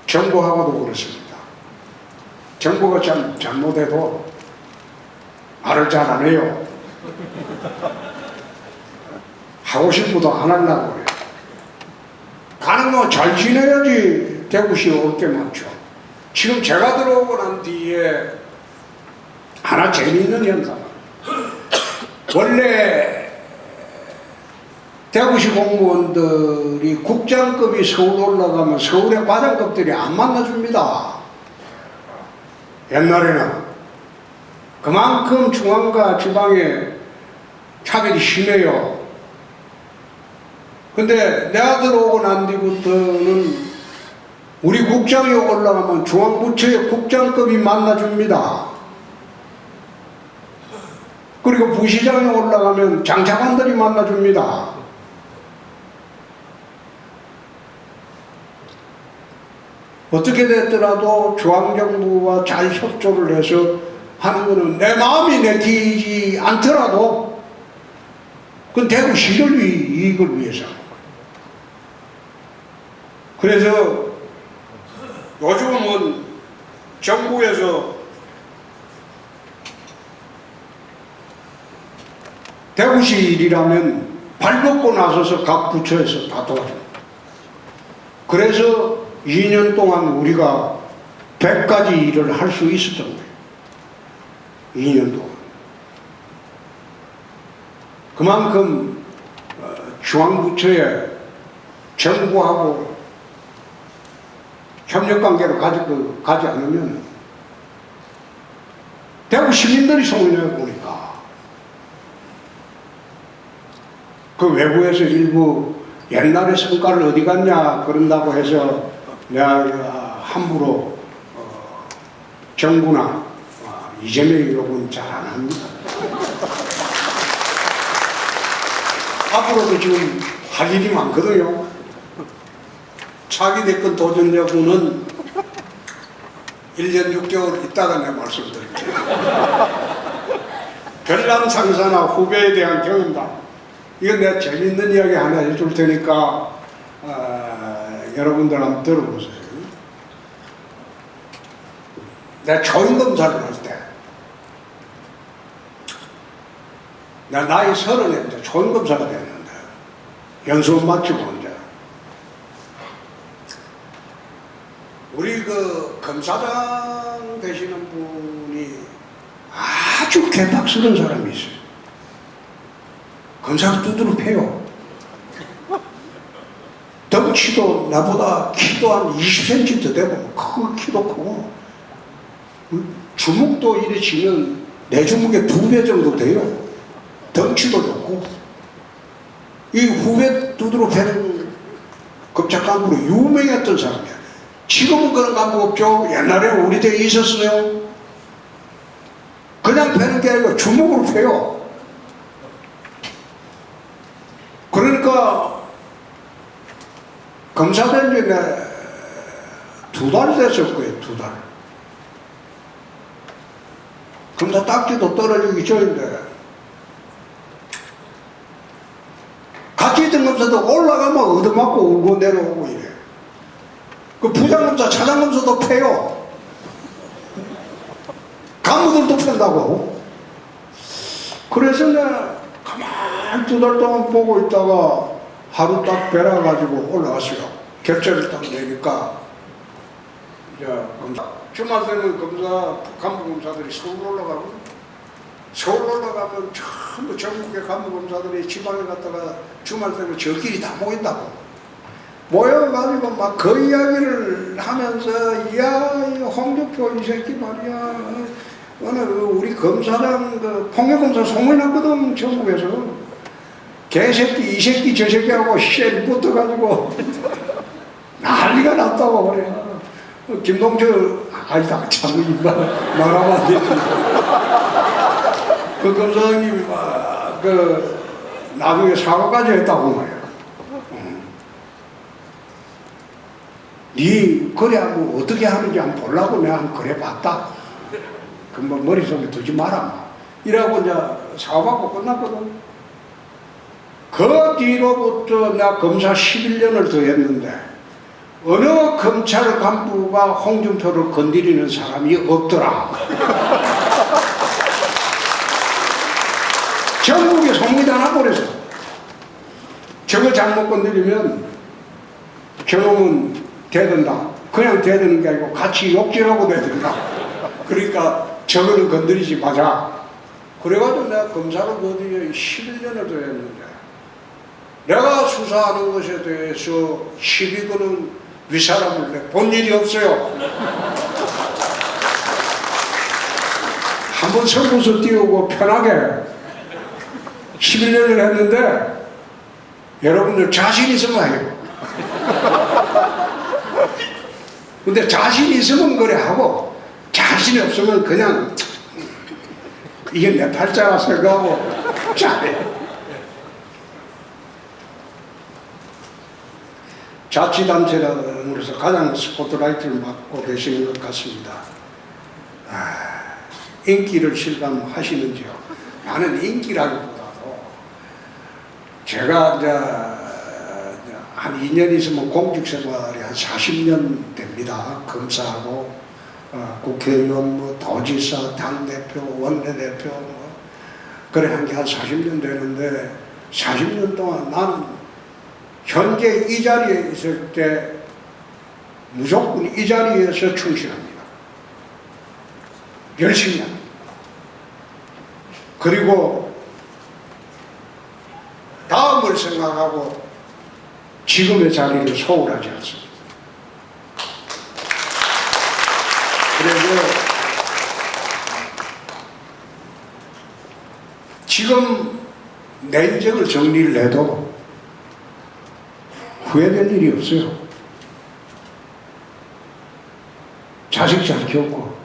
정부하고도 그렇습니다. 정부가 잘못해도 말을 잘 안 해요. 하고 싶어도 안 하려고 그래요. 가능하면 잘 지내야지 대구시에 올 게 많죠. 지금 제가 들어오고 난 뒤에 하나 재미있는 현상. 원래 대구시 공무원들이 국장급이 서울 올라가면 서울의 과장급들이 안 만나줍니다. 옛날에는 그만큼 중앙과 지방에 차별이 심해요. 근데 내가 들어오고 난 뒤부터는 우리 국장이 올라가면 중앙부처의 국장급이 만나줍니다. 그리고 부시장이 올라가면 장차관들이 만나줍니다. 어떻게 됐더라도 중앙정부와 잘 협조를 해서 하는 거는 내 마음이 내키지 않더라도 그건 대구시를 이익을 위해서 하는 거예요. 그래서 요즘은 정부에서 대구시 일이라면 발벗고 나서서 각 부처에서 다 도와줍니다. 그래서 2년 동안 우리가 100가지 일을 할 수 있었던 거예요. 2년 동안. 그만큼 중앙부처에 정부하고 협력관계를 가지 않으면 대구 시민들이 손해를 보니까 그 외부에서 일부 옛날의 성과를 어디 갔냐 그런다고 해서 내가 함부로 정부나 이재명이 욕은 잘 안 합니다. 앞으로도 지금 할 일이 많거든요. 차기 대권 도전 여부는 1년 6개월 있다가 내가 말씀드릴게요. 별난 상사나 후배에 대한 경험담. 이건 내가 재밌는 이야기 하나 해줄 테니까 여러분들 한번 들어보세요. 내가 초임검사를 할 때 나 나이 30에 이제 초임검사가 됐는데 연수원 맞죠, 이제. 우리 그 검사장 되시는 분이 아주 개박스러운 사람이 있어요. 검사가 두드러 패요. 덩치도 나보다 키도 한 20cm 더 되고, 키도 크고, 주먹도 이래 치면 내 주먹의 2배 정도 돼요. 덩치도 좋고. 이 후배 두드러 패는 검찰간부로 유명했던 사람이야. 지금은 그런 간부 없죠. 옛날에 우리 때에 있었어요. 그냥 패는 게 아니고 주먹으로 패요. 그러니까 검사된 지 2달 됐을 거예요. 2달. 검사 딱지도 떨어지기 전인데 같이 있던 검사도 올라가면 얻어맞고 울고 내려오고 이래. 그 부장검사, 차장검사도 패요. 간부들도 팬다고. 그래서 내가 가만히 2달 동안 보고 있다가 하루 딱 배라가지고 올라갔어요. 결제를 딱 내니까 검사, 주말 되면 간부검사들이 서울 올라가고, 서울 올라가면 전부 전국의 간부검사들이 지방에 갔다가 주말 되면 저끼리 다 모인다고. 모여가지고 막 그 이야기를 하면서, 야, 홍준표 이 새끼 말이야. 오늘 우리 검사랑 그 폭력검사 소문났거든, 전국에서. 개새끼, 이 새끼, 저 새끼하고 쉔 붙어가지고 난리가 났다고 그래. 김동철, 아니다, 참, 말하면 안 되지. 그 검사장님이 막, 나중에 사과까지 했다고 말이야. 니, 그래하고 어떻게 하는지 한번 보려고 내가 한번 그래 봤다. 그뭐 머릿속에 두지 마라. 이라고 이제 사과받고 끝났거든. 그 뒤로부터 내가 검사 11년을 더 했는데, 어느 검찰 간부가 홍준표를 건드리는 사람이 없더라. 전국에 소문이 다 나버렸어. 저거 잘못 건드리면 저놈은 대든다. 그냥 대드는 게 아니고 같이 욕질하고 대든다. 그러니까 저거는 건드리지 마자. 그래가지고 내가 검사를 어디에 11년을 더 했는데, 내가 수사하는 것에 대해서 시비 거는 윗사람을 내 본 일이 없어요. 한번 서구서 띄우고 편하게 11년을 했는데, 여러분들 자신 있으면 해요. 근데 자신 있으면 그래 하고, 자신이 없으면 그냥 이게 내 팔자가 생각하고 잘해. 자치단체로서 가장 스포트라이트를 맡고 계시는 것 같습니다. 인기를 실감하시는지요? 나는 인기라기보다도 제가 이제 한 2년 있으면 공직생활이 한 40년 됩니다. 검사하고 국회의원, 뭐 도지사, 당대표, 원내대표 그래 한 게 한 40년 되는데, 40년 동안 나는 현재 이 자리에 있을 때 무조건 이 자리에서 충실합니다. 열심히 합니다. 그리고 다음을 생각하고 지금의 자리를 소홀하지 않습니다. 그래서 지금 내 인생을 정리를 해도 후회될 일이 없어요. 자식 잘 키웠고,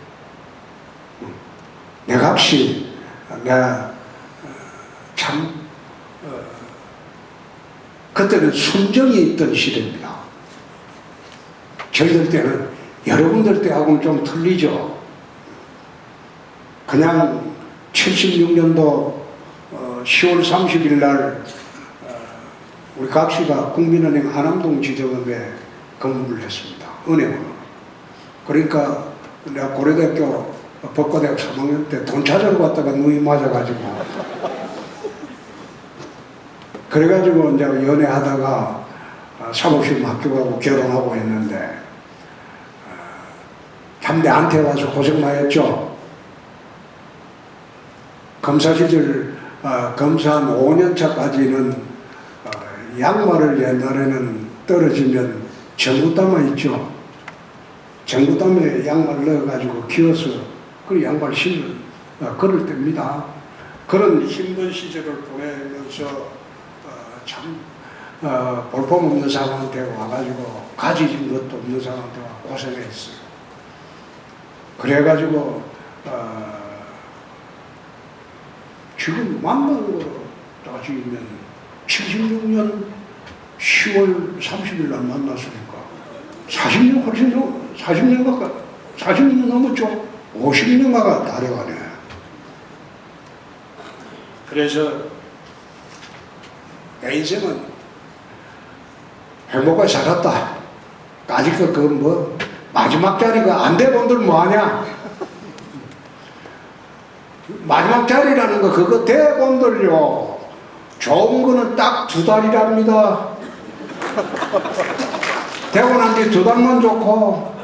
내각시, 내가 참 그때는 순정이 있던 시대입니다. 저희들 때는, 여러분들 때하고는 좀 틀리죠. 그냥 76년도 10월 30일 날 우리 각시가 국민은행 안암동 지점에 근무를 했습니다. 은행으로. 그러니까 내가 고려대학교 법과대학 3학년 때 돈 찾으러 갔다가 눈이 맞아가지고 그래가지고 이제 연애하다가 사무실 합격하고 결혼하고 했는데 참 내한테 와서 고생 많이 했죠. 검사 시절 검사 한 5년 차까지는 양말을 옛날에는 떨어지면 전구땀만 있죠. 전구땀에 양말 넣어가지고 기어서 그 양말 신을 걸을 때입니다. 그런 힘든 시절을 보내면서 참 볼품없는 사람한테 와가지고 가지진 것도 없는 사람한테 와 고생했어요. 그래가지고 지금 만난 거 따지면 76년 10월 30일 날 만났으니까 40년 훨씬 더 40년 가까이 40년 넘었죠. 50년가가 다려가네. 그래서 내 인생은 행복하게 살았다. 아직도 그 뭐 마지막 자리가 안 돼본들 뭐하냐. 마지막 자리라는 거 그거 대본들요. 좋은 거는 딱 2달이랍니다. 되고 난 뒤 2달만 좋고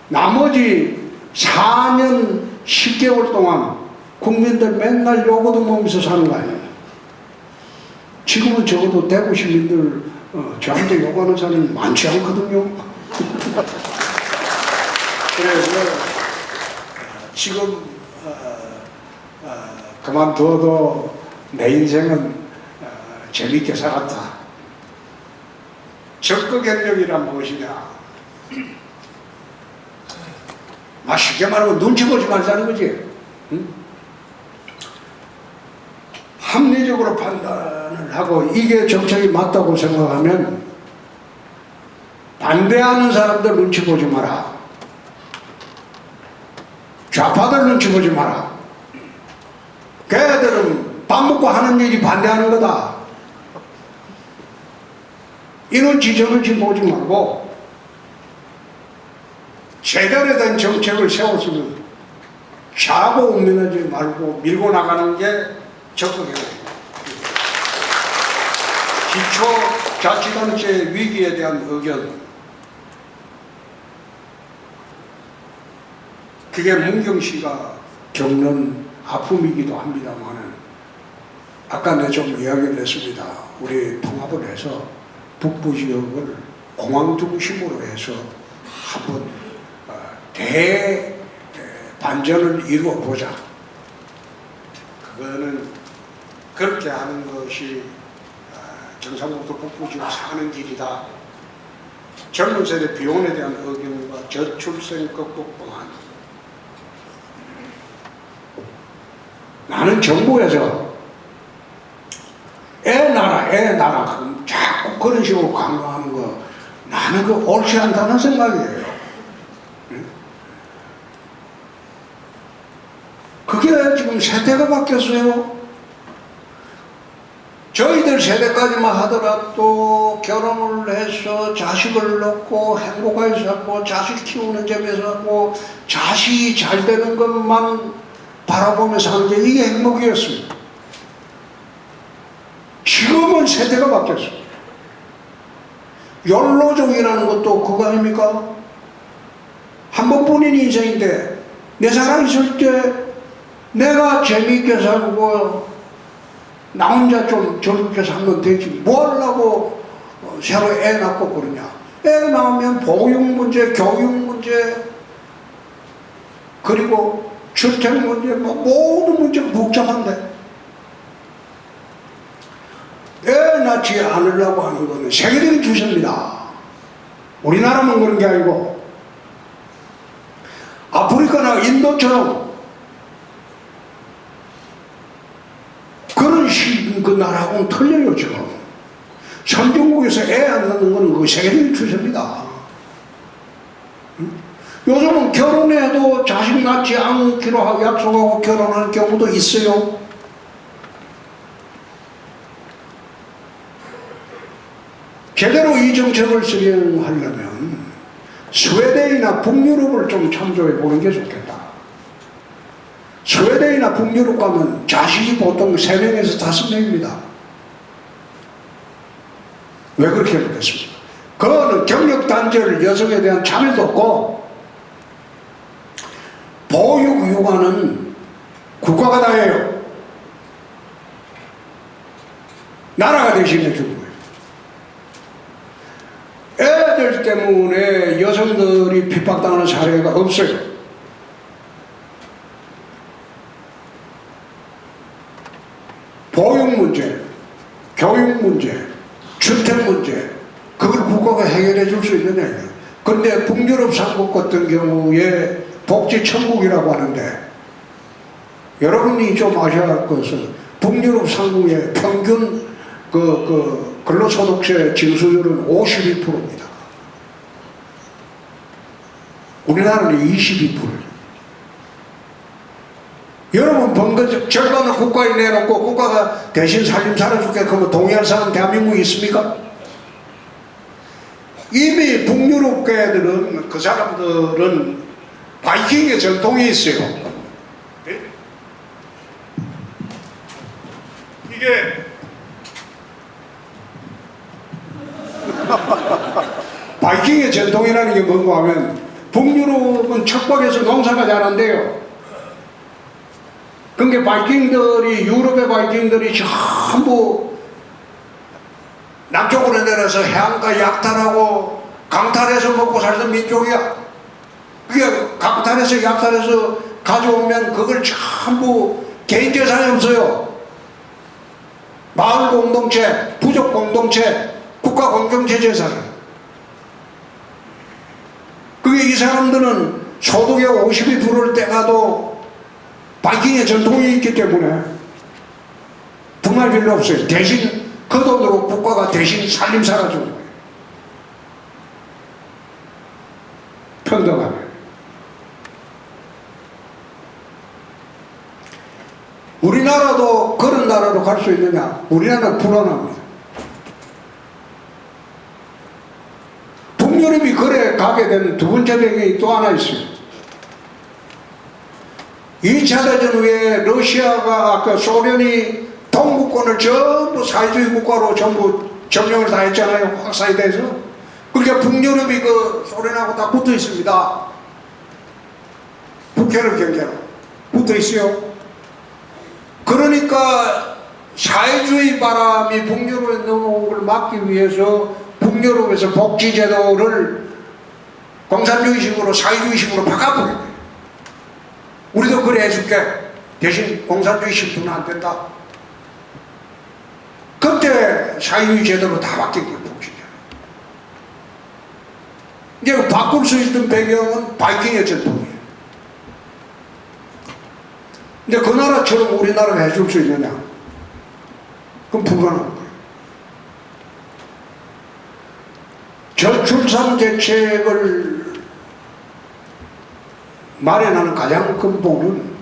나머지 4년 10개월 동안 국민들 맨날 요거도 먹으면서 사는 거 아니에요. 지금은 적어도 대구 시민들 저한테 요구하는 사람이 많지 않거든요. 그래서 지금 그만둬도 내 인생은 재밌게 살았다. 적극행력이란 무엇이냐? 쉽게 말하면 눈치 보지 말자는 거지. 응? 합리적으로 판단을 하고 이게 정책이 맞다고 생각하면 반대하는 사람들 눈치 보지 마라. 좌파들 눈치 보지 마라. 걔들은 밥 먹고 하는 일이 반대하는 거다. 이 눈치 저 눈치 보지 말고 제대로 된 정책을 세웠으면 좌고 우면하지 말고 밀고 나가는 게 적극이에요. 기초자치단체 위기에 대한 의견, 그게 문경 씨가 겪는 아픔이기도 합니다만은 아까 내가 좀 이야기를 했습니다. 우리 통합을 해서 북부 지역을 공항 중심으로 해서 한번 대반전을 이루어 보자. 그거는 그렇게 하는 것이 경상북도 북부 지역 사는 길이다. 젊은 세대 비혼에 대한 의견과 저출생 극복 방안. 나는 정부에서 애 낳아 자꾸 그런 식으로 강요하는 거 나는 그 옳지 않다는 생각이에요. 그게 지금 세대가 바뀌었어요. 저희들 세대까지만 하더라도 결혼을 해서 자식을 낳고 행복하게 살고 자식 키우는 점에서 하고 자식이 잘 되는 것만 바라보면서 하는 게 이게 행복이었습니다. 지금은 세대가 바뀌었어요. 욜로족이라는 것도 그거 아닙니까? 한 번뿐인 인생인데 내 사랑 있을 때 내가 재미있게 살고 나 혼자 좀 즐겁게 살면 되지 뭐 하려고 새로 애 낳고 그러냐. 애 낳으면 보육 문제, 교육 문제, 그리고 주택 문제, 모든 문제가 복잡한데 애 낳지 않으려고 하는 것은 세계적인 추세입니다. 우리나라만 그런 게 아니고 아프리카나 인도처럼 그런 그 나라하고는 틀려요. 지금 선진국에서 애 안 낳는 건 그 세계적인 추세입니다. 요즘은 결혼해도 자식 낳지 않기로 약속하고 결혼하는 경우도 있어요. 제대로 이 정책을 수행하려면 스웨덴이나 북유럽을 좀 참조해 보는 게 좋겠다. 스웨덴이나 북유럽 가면 자식이 보통 3명에서 5명입니다. 왜 그렇게 그렇겠습니까? 그거는 경력단절 여성에 대한 차별도 없고, 보육 육아는 국가가 다 해요. 나라가 대신해 주는 거예요. 애들 때문에 여성들이 핍박당하는 사례가 없어요. 보육 문제, 교육 문제, 주택 문제, 그걸 국가가 해결해 줄 수 있느냐. 그런데 북유럽 삼국 같은 경우에 복지천국이라고 하는데, 여러분이 좀 아셔야 할 것은 북유럽 삼국의 평균 근로소득세 징수율은 52%입니다. 우리나라는 22%예요. 여러분 번거 절반을 국가에 내놓고 국가가 대신 살림 살아줄게 그러면 동의할 사람 대한민국에 있습니까? 이미 북유럽 애들은, 그 사람들은 바이킹의 전통이 있어요. 이게 바이킹의 전통이라는 게 뭔가 하면, 북유럽은 척박에서 농사가 잘 안 돼요. 그게 바이킹들이, 유럽의 바이킹들이 전부 남쪽으로 내려서 해안가 약탈하고 강탈해서 먹고 살던 민족이야. 그게 강탈해서 약탈해서 가져오면 그걸 전부 개인 재산이 없어요. 마을 공동체, 부족 공동체, 국가 공동체 재산을. 그게 이 사람들은 소득의 52%를 떼가도 바이킹의 전통이 있기 때문에 분할 필요 없어요. 대신 그 돈으로 국가가 대신 살림 살아주는 거예요. 평등하게. 우리나라도 그런 나라로 갈 수 있느냐? 우리나라는 불안합니다. 북유럽이 그래 가게 되는 두 번째 배경이 또 하나 있어요. 2차 대전 후에 러시아가, 소련이 동구권을 전부 사회주의 국가로 전부 점령을 다 했잖아요. 확산이 돼서. 그러니까 북유럽이 소련하고 다 붙어 있습니다. 북해를 경계로 붙어 있어요. 그러니까 사회주의 바람이 북유럽에 넘어온 걸 막기 위해서 북유럽에서 복지제도를 공산주의식으로 사회주의식으로 바꿔버린 거예요. 우리도 그래 해줄게. 대신 공산주의 식품은 안 된다. 그때 사회주의 제도로 다 바뀐 거예요. 복지제도. 이제 바꿀 수 있는 배경은 바이킹의 전통이에요. 근데 그 나라처럼 우리나라가 해줄 수 있느냐? 그건 불가능한 거예요. 저출산 대책을 마련하는 가장 근본은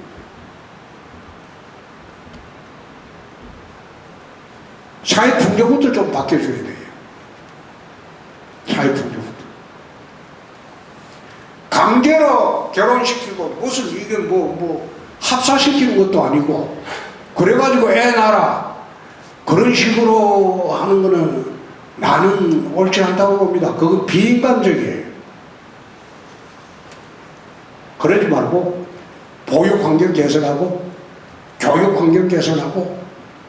사회 풍조부터 좀 바뀌어줘야 돼요. 사회 풍조부터. 강제로 결혼시키고 무슨 이게 합사시키는 것도 아니고 그래가지고 애 낳아라 그런 식으로 하는 거는 나는 옳지 않다고 봅니다. 그건 비인간적이에요. 그러지 말고 보육 환경 개선하고 교육 환경 개선하고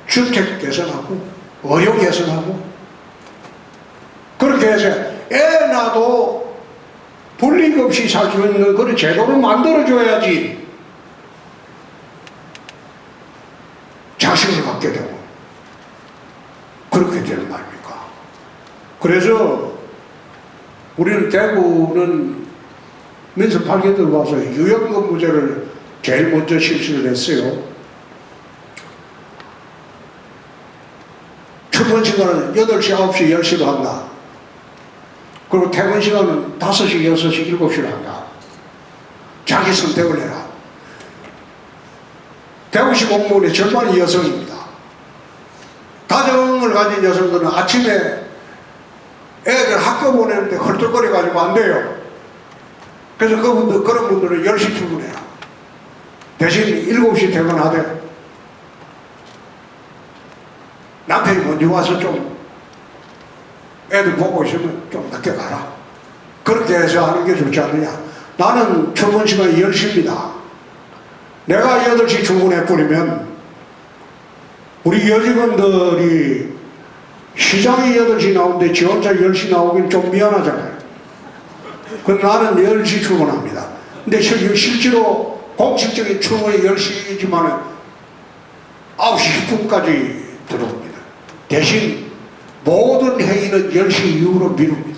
주택 개선하고 의료 개선하고 그렇게 해서 애 낳아도 불이익 없이 살 수 있는 그런 제도를 만들어줘야지 자신을 갖게 되고 그렇게 되는 말입니까? 그래서 우리는 대구는 민서 8개 들어와서 유연근무제를 제일 먼저 실시를 했어요. 출근 시간은 8시, 9시, 10시로 한다. 그리고 퇴근 시간은 5시, 6시, 7시로 한다. 자기 선택을 해라. 대구시 공무원의 절반이 여성입니다. 가정을 가진 여성들은 아침에 애들 학교 보내는데 헐떡거려가지고 안 돼요. 그래서 그런 분들은 10시 출근해요. 대신 7시 퇴근하되 남편이 먼저 와서 좀 애들 보고 있으면 좀 늦게 가라. 그렇게 해서 하는 게 좋지 않느냐. 나는 출근 시간이 10시입니다. 내가 8시 출근해버리면 우리 여직원들이 시장이 8시 나오는데 지 혼자 10시 나오긴 좀 미안하잖아요. 그래서 나는 10시 출근합니다. 근데 실제로 공식적인 출근이 10시지만 9시 10분까지 들어옵니다. 대신 모든 회의는 10시 이후로 미룹니다.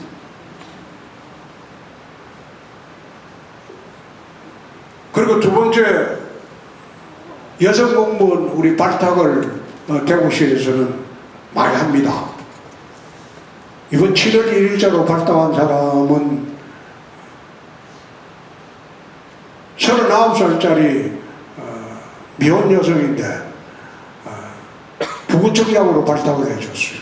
그리고 두 번째, 여성 공무원 우리 발탁을 대구시에서는 많이 합니다. 이번 7월 1일자로 발탁한 사람은 39살짜리 미혼 여성인데 부구청장으로 발탁을 해줬어요.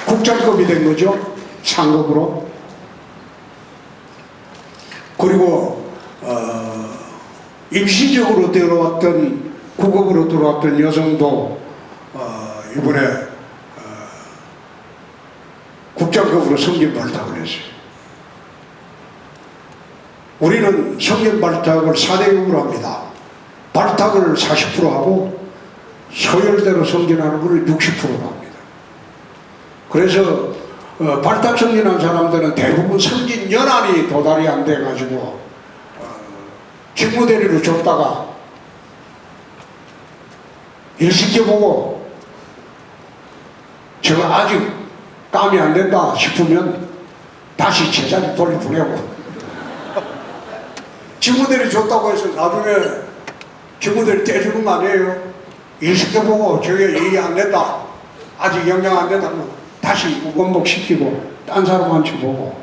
국장급이 된 거죠. 상급으로. 그리고 임시적으로 들어왔던 구급으로 들어왔던 여성도 이번에 국장급으로 성진 발탁을 했어요. 우리는 성진 발탁을 4대급으로 합니다. 발탁을 40% 하고 서열대로 성진하는 걸 60%로 합니다. 그래서 발탁 성진한 사람들은 대부분 성진 연한이 도달이 안 돼가지고 직무대리로 줬다가 일 시켜보고 제가 아직 감이 안 된다 싶으면 다시 제자리 돌려보내고 직무대리 줬다고 해서 나중에 직무대리 떼주는 거 아니에요. 일 시켜보고 저게 일이 안 된다, 아직 영향 안 된다고 다시 우건복 시키고 딴 사람한테 보고.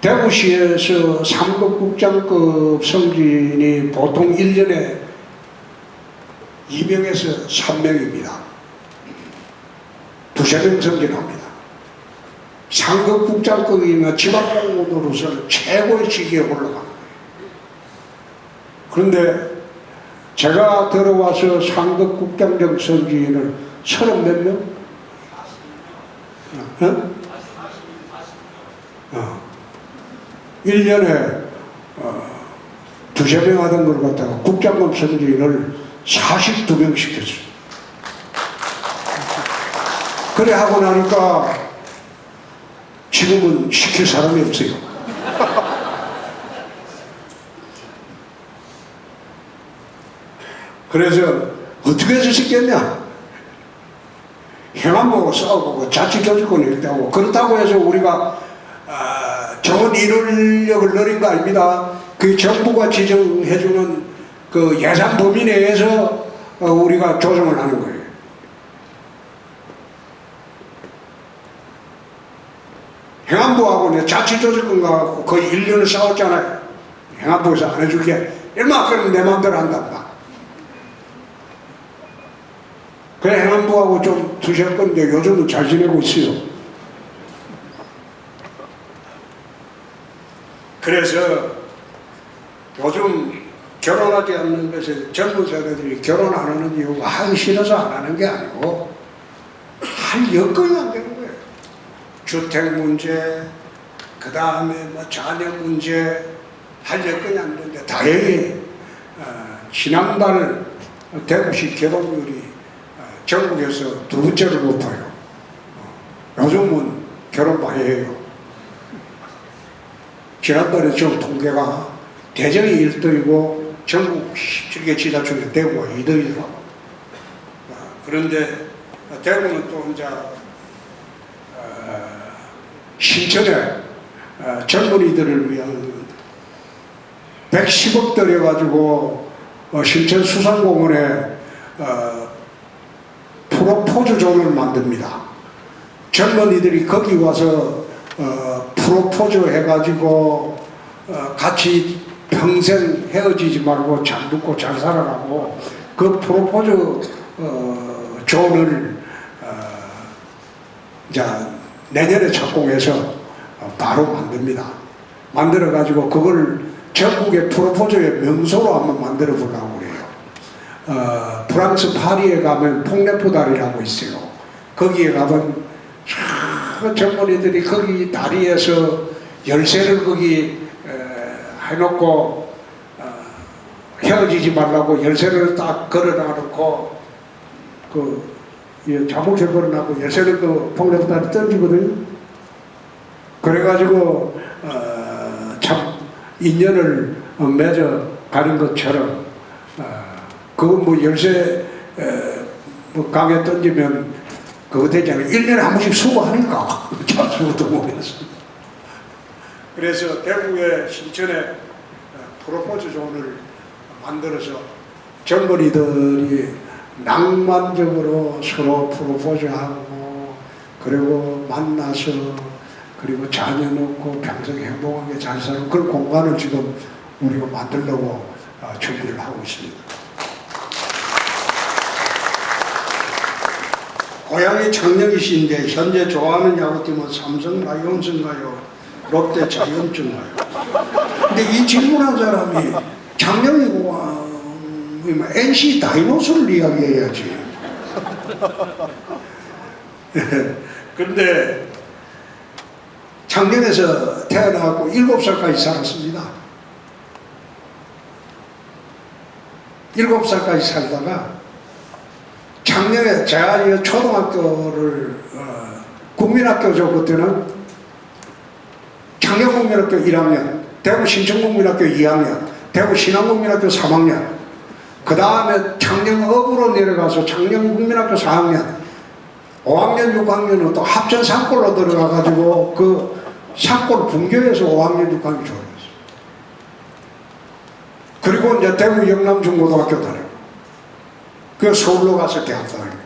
대구시에서 3급 국장급 성진이 보통 1년에 2명에서 3명입니다. 2~3명 성진합니다. 상급 국장급이나 지방공무원으로서는 최고의 직위에 올라가는 거예요. 그런데 제가 들어와서 상급 국장급 성진을 30몇 명? 1년에 2~3명 하던 걸 갖다가 국장급 성진을 42명 시켰어요. 그래 하고 나니까 지금은 시킬 사람이 없어요. 그래서 어떻게 해서 시켰냐? 행안부하고 싸우고 자치교육권이 있다고. 그렇다고 해서 우리가 좋은 인력을 늘린 거 아닙니다. 그 정부가 지정해주는 그 예산 범위 내에서 우리가 조정을 하는 거예요. 행안부하고 자치조정권 갖고 거의 1년을 싸웠잖아요. 행안부에서 안 해줄게. 얼마큼 내 마음대로 한단다. 그래 행안부하고 좀 두실 건데 요즘은 잘 지내고 있어요. 그래서 요즘 결혼하지 않는 것에 젊은 세대들이 결혼 안 하는 이유가 하기 싫어서 안 하는 게 아니고 할 여건이 안 되는 거예요. 주택 문제, 그 다음에 뭐 자녀 문제, 할 여건이 안 되는데 다행히 지난달 대구시 결혼율이 전국에서 2번째로 높아요. 요즘은 결혼 많이 해요. 지난달에 좀 통계가 대전이 1등이고 전국 17개 지자 중에 대구가 2등이더라고. 그런데 대구는 또 이제 신천에 젊은이들을 위한 110억 들여가지고 신천 수산공원에 프로포즈 존을 만듭니다. 젊은이들이 거기 와서 프로포즈 해가지고 같이 평생 헤어지지 말고 잘 듣고 잘 살아라고 그 프로포즈 존을 이제 내년에 착공해서 바로 만듭니다. 만들어 가지고 그걸 전국의 프로포즈의 명소로 한번 만들어 보려고 그래요. 프랑스 파리에 가면 퐁네포다리라고 있어요. 거기에 가면 젊은이들이 거기 다리에서 열쇠를 거기 해놓고 헤어지지 말라고 열쇠를 딱 걸어놔놓고 자물쇠 걸어놔고 열쇠를 그 퐁네포다리 던지거든요. 그래가지고 참 인연을 맺어 가는 것처럼 그거 뭐 열쇠 뭐 강에 던지면 그거 되잖아요. 1년에 한 번씩 수고하니까 잠수도 못했어. 그래서 대구의 신천에 프로포즈 존을 만들어서 젊은이들이 낭만적으로 서로 프로포즈하고 그리고 만나서 그리고 자녀 놓고 평생 행복하게 잘 사는 그런 공간을 지금 우리가 만들려고 준비를 하고 있습니다. 고향이 창녕이신데 현재 좋아하는 야구팀은 삼성 라이온즈인가요? 롯데 자이언츠인가요? 근데 이 질문한 사람이 창녕이고 NC 다이노스를 이야기해야지. 근데 창녕에서 태어나고 7살까지 살았습니다. 7살까지 살다가 창녕에 제가 초등학교를 국민학교죠. 그때는 창녕국민학교 1학년, 대구 신천국민학교 2학년, 대구 신안국민학교 3학년, 그 다음에 창녕읍으로 내려가서 창녕국민학교 4학년, 5학년, 6학년은 또 합천 산골로 들어가가지고 그 산골 분교에서 5학년, 6학년 졸업했어요. 그리고 이제 대구 영남중고등학교 다니고, 그 서울로 가서 대학 다니고.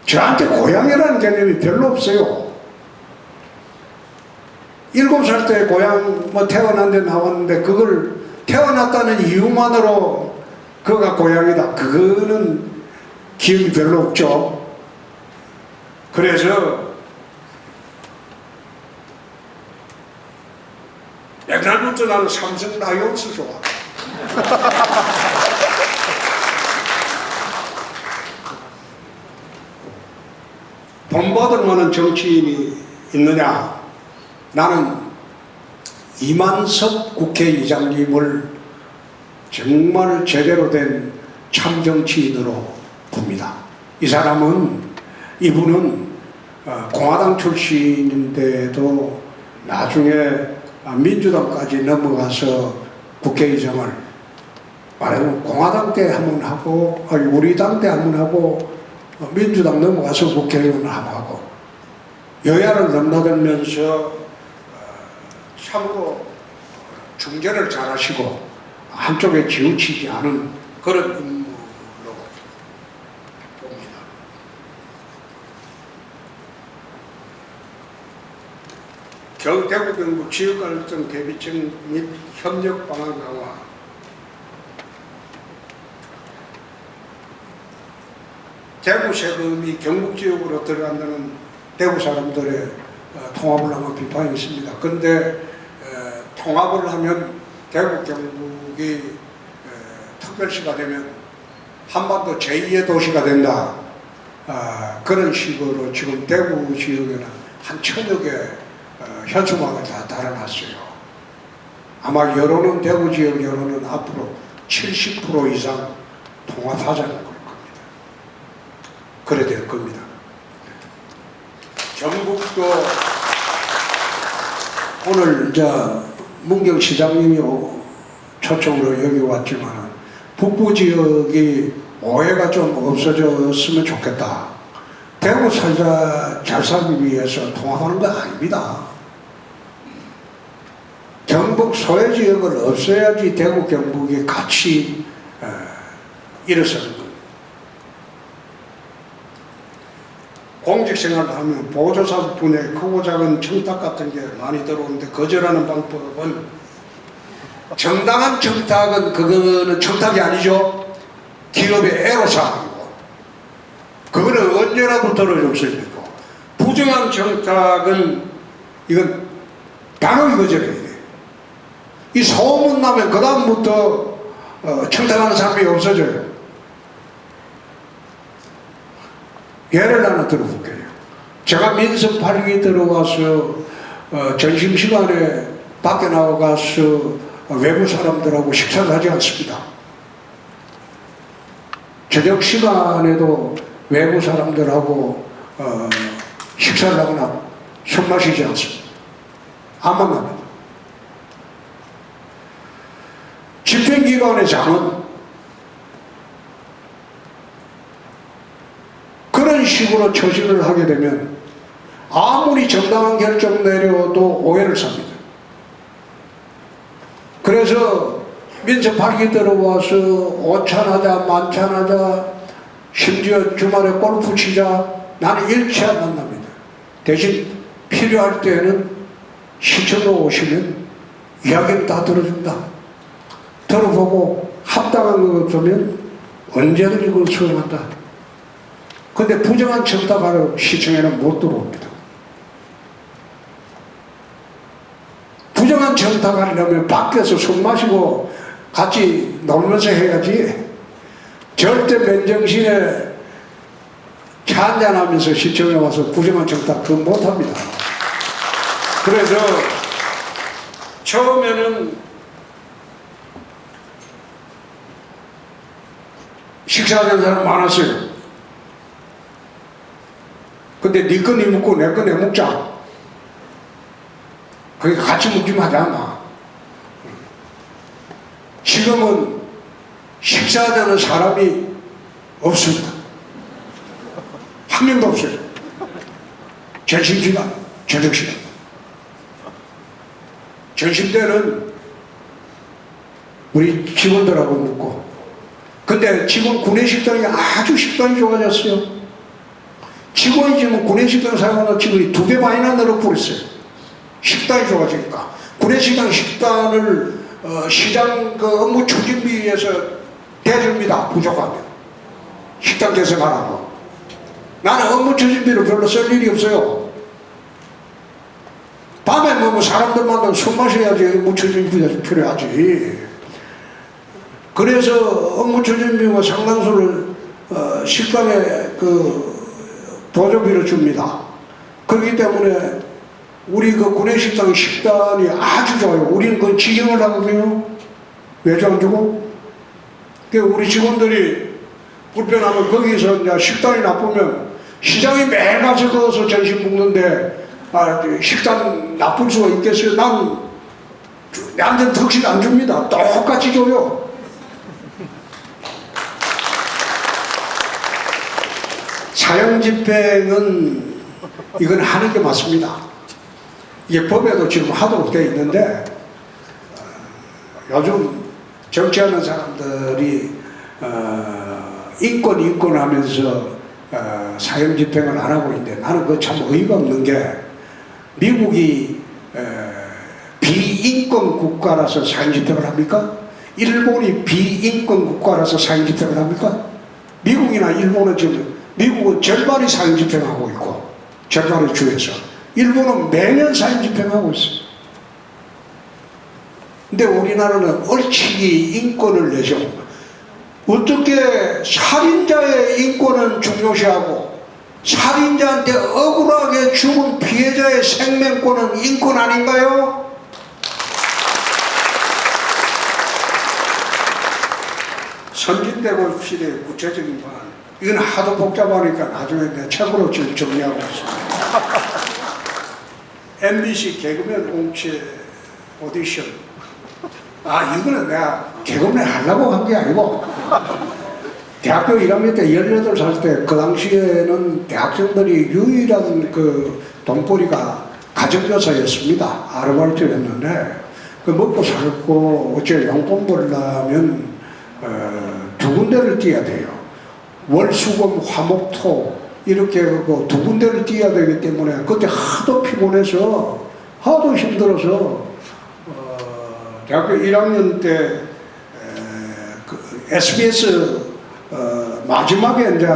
저한테 고향이라는 개념이 별로 없어요. 7살 때 고향 뭐 태어난 데 나왔는데 그걸 태어났다는 이유만으로 그가 고향이다. 그거는 기억이 별로 없죠. 그래서 옛날부터 나는 삼성 라이온스 좋아. 돈 받을 만한 정치인이 있느냐? 나는 이만섭 국회의장님을 정말 제대로 된 참정치인으로 봅니다. 이분은 공화당 출신인데도 나중에 민주당까지 넘어가서 국회의장을 말하면 공화당 때 한 번 하고 우리 당 때 한 번 하고 민주당 넘어가서 국회의원 하고 여야를 넘나들면서 참으로 중재를 잘하시고 한쪽에 치우치지 않은 그런 인물로 봅니다. 대구 경북 지역갈등 대비청 및 협력 방안 강화. 대구 세금이 경북 지역으로 들어간다는 대구 사람들의 통합을 하면 비판이 있습니다. 그런데 통합을 하면 대구 경북이 특별시가 되면 한반도 제2의 도시가 된다. 그런 식으로 지금 대구 지역에는 한 1000여 개 현수막을 다 달아놨어요. 아마 여론은 대구 지역 여론은 앞으로 70% 이상 통합하자는 걸 겁니다. 그래 될 겁니다. 경북도 오늘 문경시장님이 초청으로 여기 왔지만 북부 지역이 오해가 좀 없어졌으면 좋겠다. 대구 살자 잘 살기 위해서 통합하는 거 아닙니다. 경북 소외 지역을 없애야지 대구 경북이 같이 일어서는 겁니다. 공직생활을 하면 보조사 분야에 크고 작은 청탁 같은 게 많이 들어오는데 거절하는 방법은 정당한 청탁은 그거는 청탁이 아니죠. 기업의 애로사항이고 그거는 언제라도 들어줄 수 있고 부정한 청탁은 이건 바로 이거 전해야 돼. 이 소문 나면 그 다음부터 청탁하는 사람이 없어져요. 예를 하나 들어볼게요. 제가 민석 8일이 들어와서 점심시간에 밖에 나가서 외부 사람들하고 식사를 하지 않습니다. 저녁 시간에도 외부 사람들하고 식사를 하거나 술 마시지 않습니다. 안 만납니다. 집행기관의 장은 그런 식으로 처신을 하게 되면 아무리 정당한 결정 내려도 오해를 삽니다. 그래서 민석 8기 들어와서 오찬하자 만찬하자 심지어 주말에 골프 치자 나는 일체 안 만납니다. 대신 필요할 때는 시청로 오시면 이야기를 다 들어준다. 들어보고 합당한 것 없으면 언제든지 그걸 수용한다. 근데 부정한 청탁하러 시청에는 못 들어옵니다. 부정한 청탁하려면 밖에서 술 마시고 같이 놀면서 해야지. 절대 맨정신에 차 한잔하면서 시청에 와서 부정한 청탁 그건 못합니다. 그래서 처음에는 식사하는 사람 많았어요. 근데 네 거 네 먹고 내 거 내 먹자. 그러니까 같이 먹지 마자. 지금은 식사하자는 사람이 없습니다. 한 명도 없어요. 점심시간, 저녁시간. 점심 때는 우리 직원들하고 먹고. 근데 지금 구내식당이 아주 식당이 좋아졌어요. 직원이 지금 구내식당 사용하는 직원이 2배 많이나 늘어버렸어요. 식당이 좋아지니까. 구내식당 식단을 시장 업무 추진비에서 대줍니다. 부족하면. 식당 개설하라고. 나는 업무 추진비를 별로 쓸 일이 없어요. 밤에 뭐 사람들 만나면 술 마셔야지 업무 추진비가 필요하지. 그래서 업무 추진비와 상당수를 식당에 보조비를 줍니다. 그렇기 때문에 우리 구내식당 식단이 아주 좋아요. 우리는 그 지정을 하거든요. 왜 안 주고? 우리 직원들이 불편하면 거기서 이제 식단이 나쁘면 시장에 매일 가서 거기서 점심 먹는데 식단 나쁠 수가 있겠어요? 난 완전 덕식 안 줍니다. 똑같이 줘요. 사형집행은 이건 하는 게 맞습니다. 이게 법에도 지금 하도록 되어 있는데 요즘 정치하는 사람들이 인권 하면서 사형집행을 안 하고 있는데 나는 그거 참 어이가 없는 게 미국이 비인권 국가라서 사형집행을 합니까? 일본이 비인권 국가라서 사형집행을 합니까? 미국이나 일본은 지금 미국은 절반이 사형집행하고 있고 절반의 주에서 일본은 매년 사형집행하고 있어요. 근데 우리나라는 얼치기 인권을 내죠. 어떻게 살인자의 인권은 중요시하고 살인자한테 억울하게 죽은 피해자의 생명권은 인권 아닌가요? 선진대고 시대의 구체적인 방안, 이건 하도 복잡하니까 나중에 내 책으로 지금 정리하고 있습니다. MBC 개그맨 공채 오디션. 이거는 내가 개그맨 하려고 한 게 아니고 대학교 1학년 때 18살 때 그 당시에는 대학생들이 유일한 돈벌이가 가정교사였습니다. 아르바이트였는데 먹고 살고 어째 용돈 벌려면 2군데를 뛰어야 돼요. 월수금 화목토 이렇게 2군데를 뛰어야 되기 때문에 그때 하도 피곤해서 하도 힘들어서 대학교 1학년 때 SBS 마지막에 이제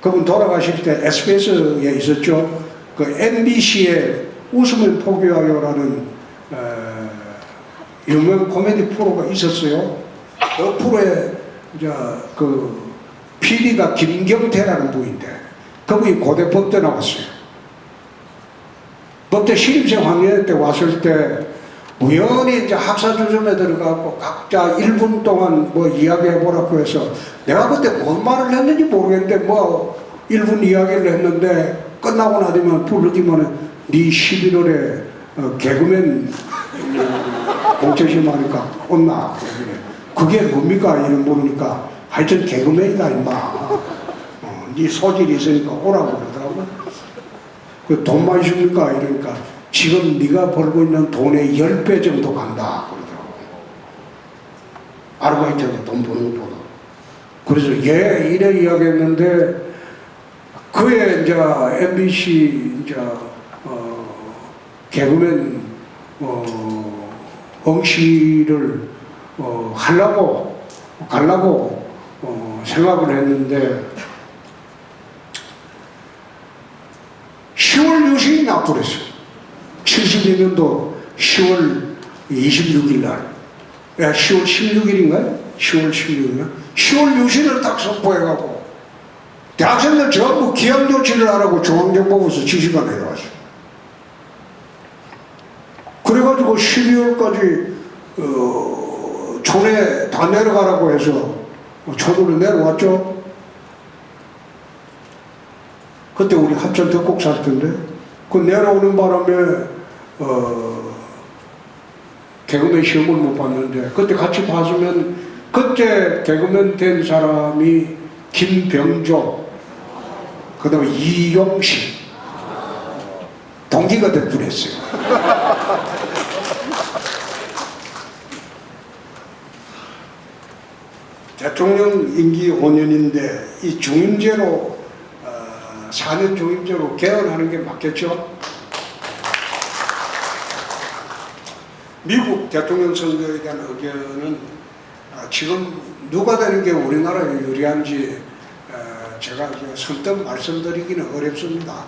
그분 돌아가실 때 SBS에 있었죠. 그 MBC의 웃으면 포기하여라는 유명 코미디 프로가 있었어요. 그 프로에 이제 그 PD가 김경태라는 분인데 그분이 고대 법대 나왔어요. 법대 신입생 학년 때 왔을 때 우연히 이제 학사주점에 들어가고 각자 1분 동안 뭐 이야기해보라고 해서 내가 그때 뭔 말을 했는지 모르겠는데 뭐 1분 이야기를 했는데 끝나고 나더만 부르기만 네 11월에 개그맨 공채심 하니까 온나 그게 뭡니까 이런 모르니까 하여튼 개그맨이다 임마 네 소질이 있으니까 오라고 그러더라고. 그 돈만 줍니까 이러니까 지금 네가 벌고 있는 돈의 10배 정도 간다 그러더라고. 아르바이트에서 돈 버는 것보다. 그래서 이래 이야기했는데 그의 이제 MBC 이제 개그맨 응시를 가려고 생각을 했는데 10월 유신이 나버렸어요. 72년도 10월 26일 날, 10월 16일인가요? 10월 16일인가? 10월 유신을 딱 선포해가고 대학생들 전부 기한 조치를 하라고 중앙정보부에서 지시가 내려왔어요. 그래가지고 12월까지 촌에 다 내려가라고 해서 촌으로 내려왔죠. 그때 우리 합천 덕곡 살 텐데 그 내려오는 바람에 개그맨 시험을 못 봤는데 그때 같이 봤으면 그때 개그맨 된 사람이 김병조 그 다음에 이용식 동기가 됐더랬어요. 대통령 임기 5년인데 이 중임제로 4년 중임제로 개헌하는 게 맞겠죠? 미국 대통령 선거에 대한 의견은 지금 누가 되는 게 우리나라에 유리한지 제가 선뜻 말씀드리기는 어렵습니다.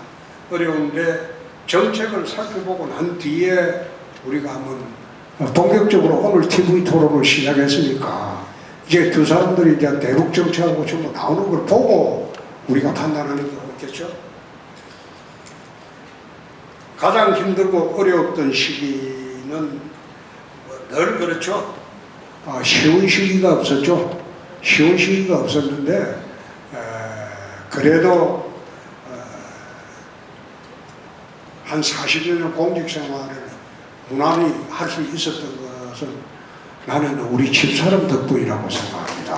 어려운데 정책을 살펴보고 난 뒤에 우리가 한번 본격적으로 오늘 TV 토론을 시작했으니까 이제 두 사람들이 이제 대북 정책하고 전부 나오는 걸 보고 우리가 판단하는 게 없겠죠. 가장 힘들고 어려웠던 시기는 늘 그렇죠. 쉬운 시기가 없었죠. 쉬운 시기가 없었는데 그래도 한 40년 공직 생활을 무난히 할 수 있었던 것은 나는 우리 집사람 덕분이라고 생각합니다.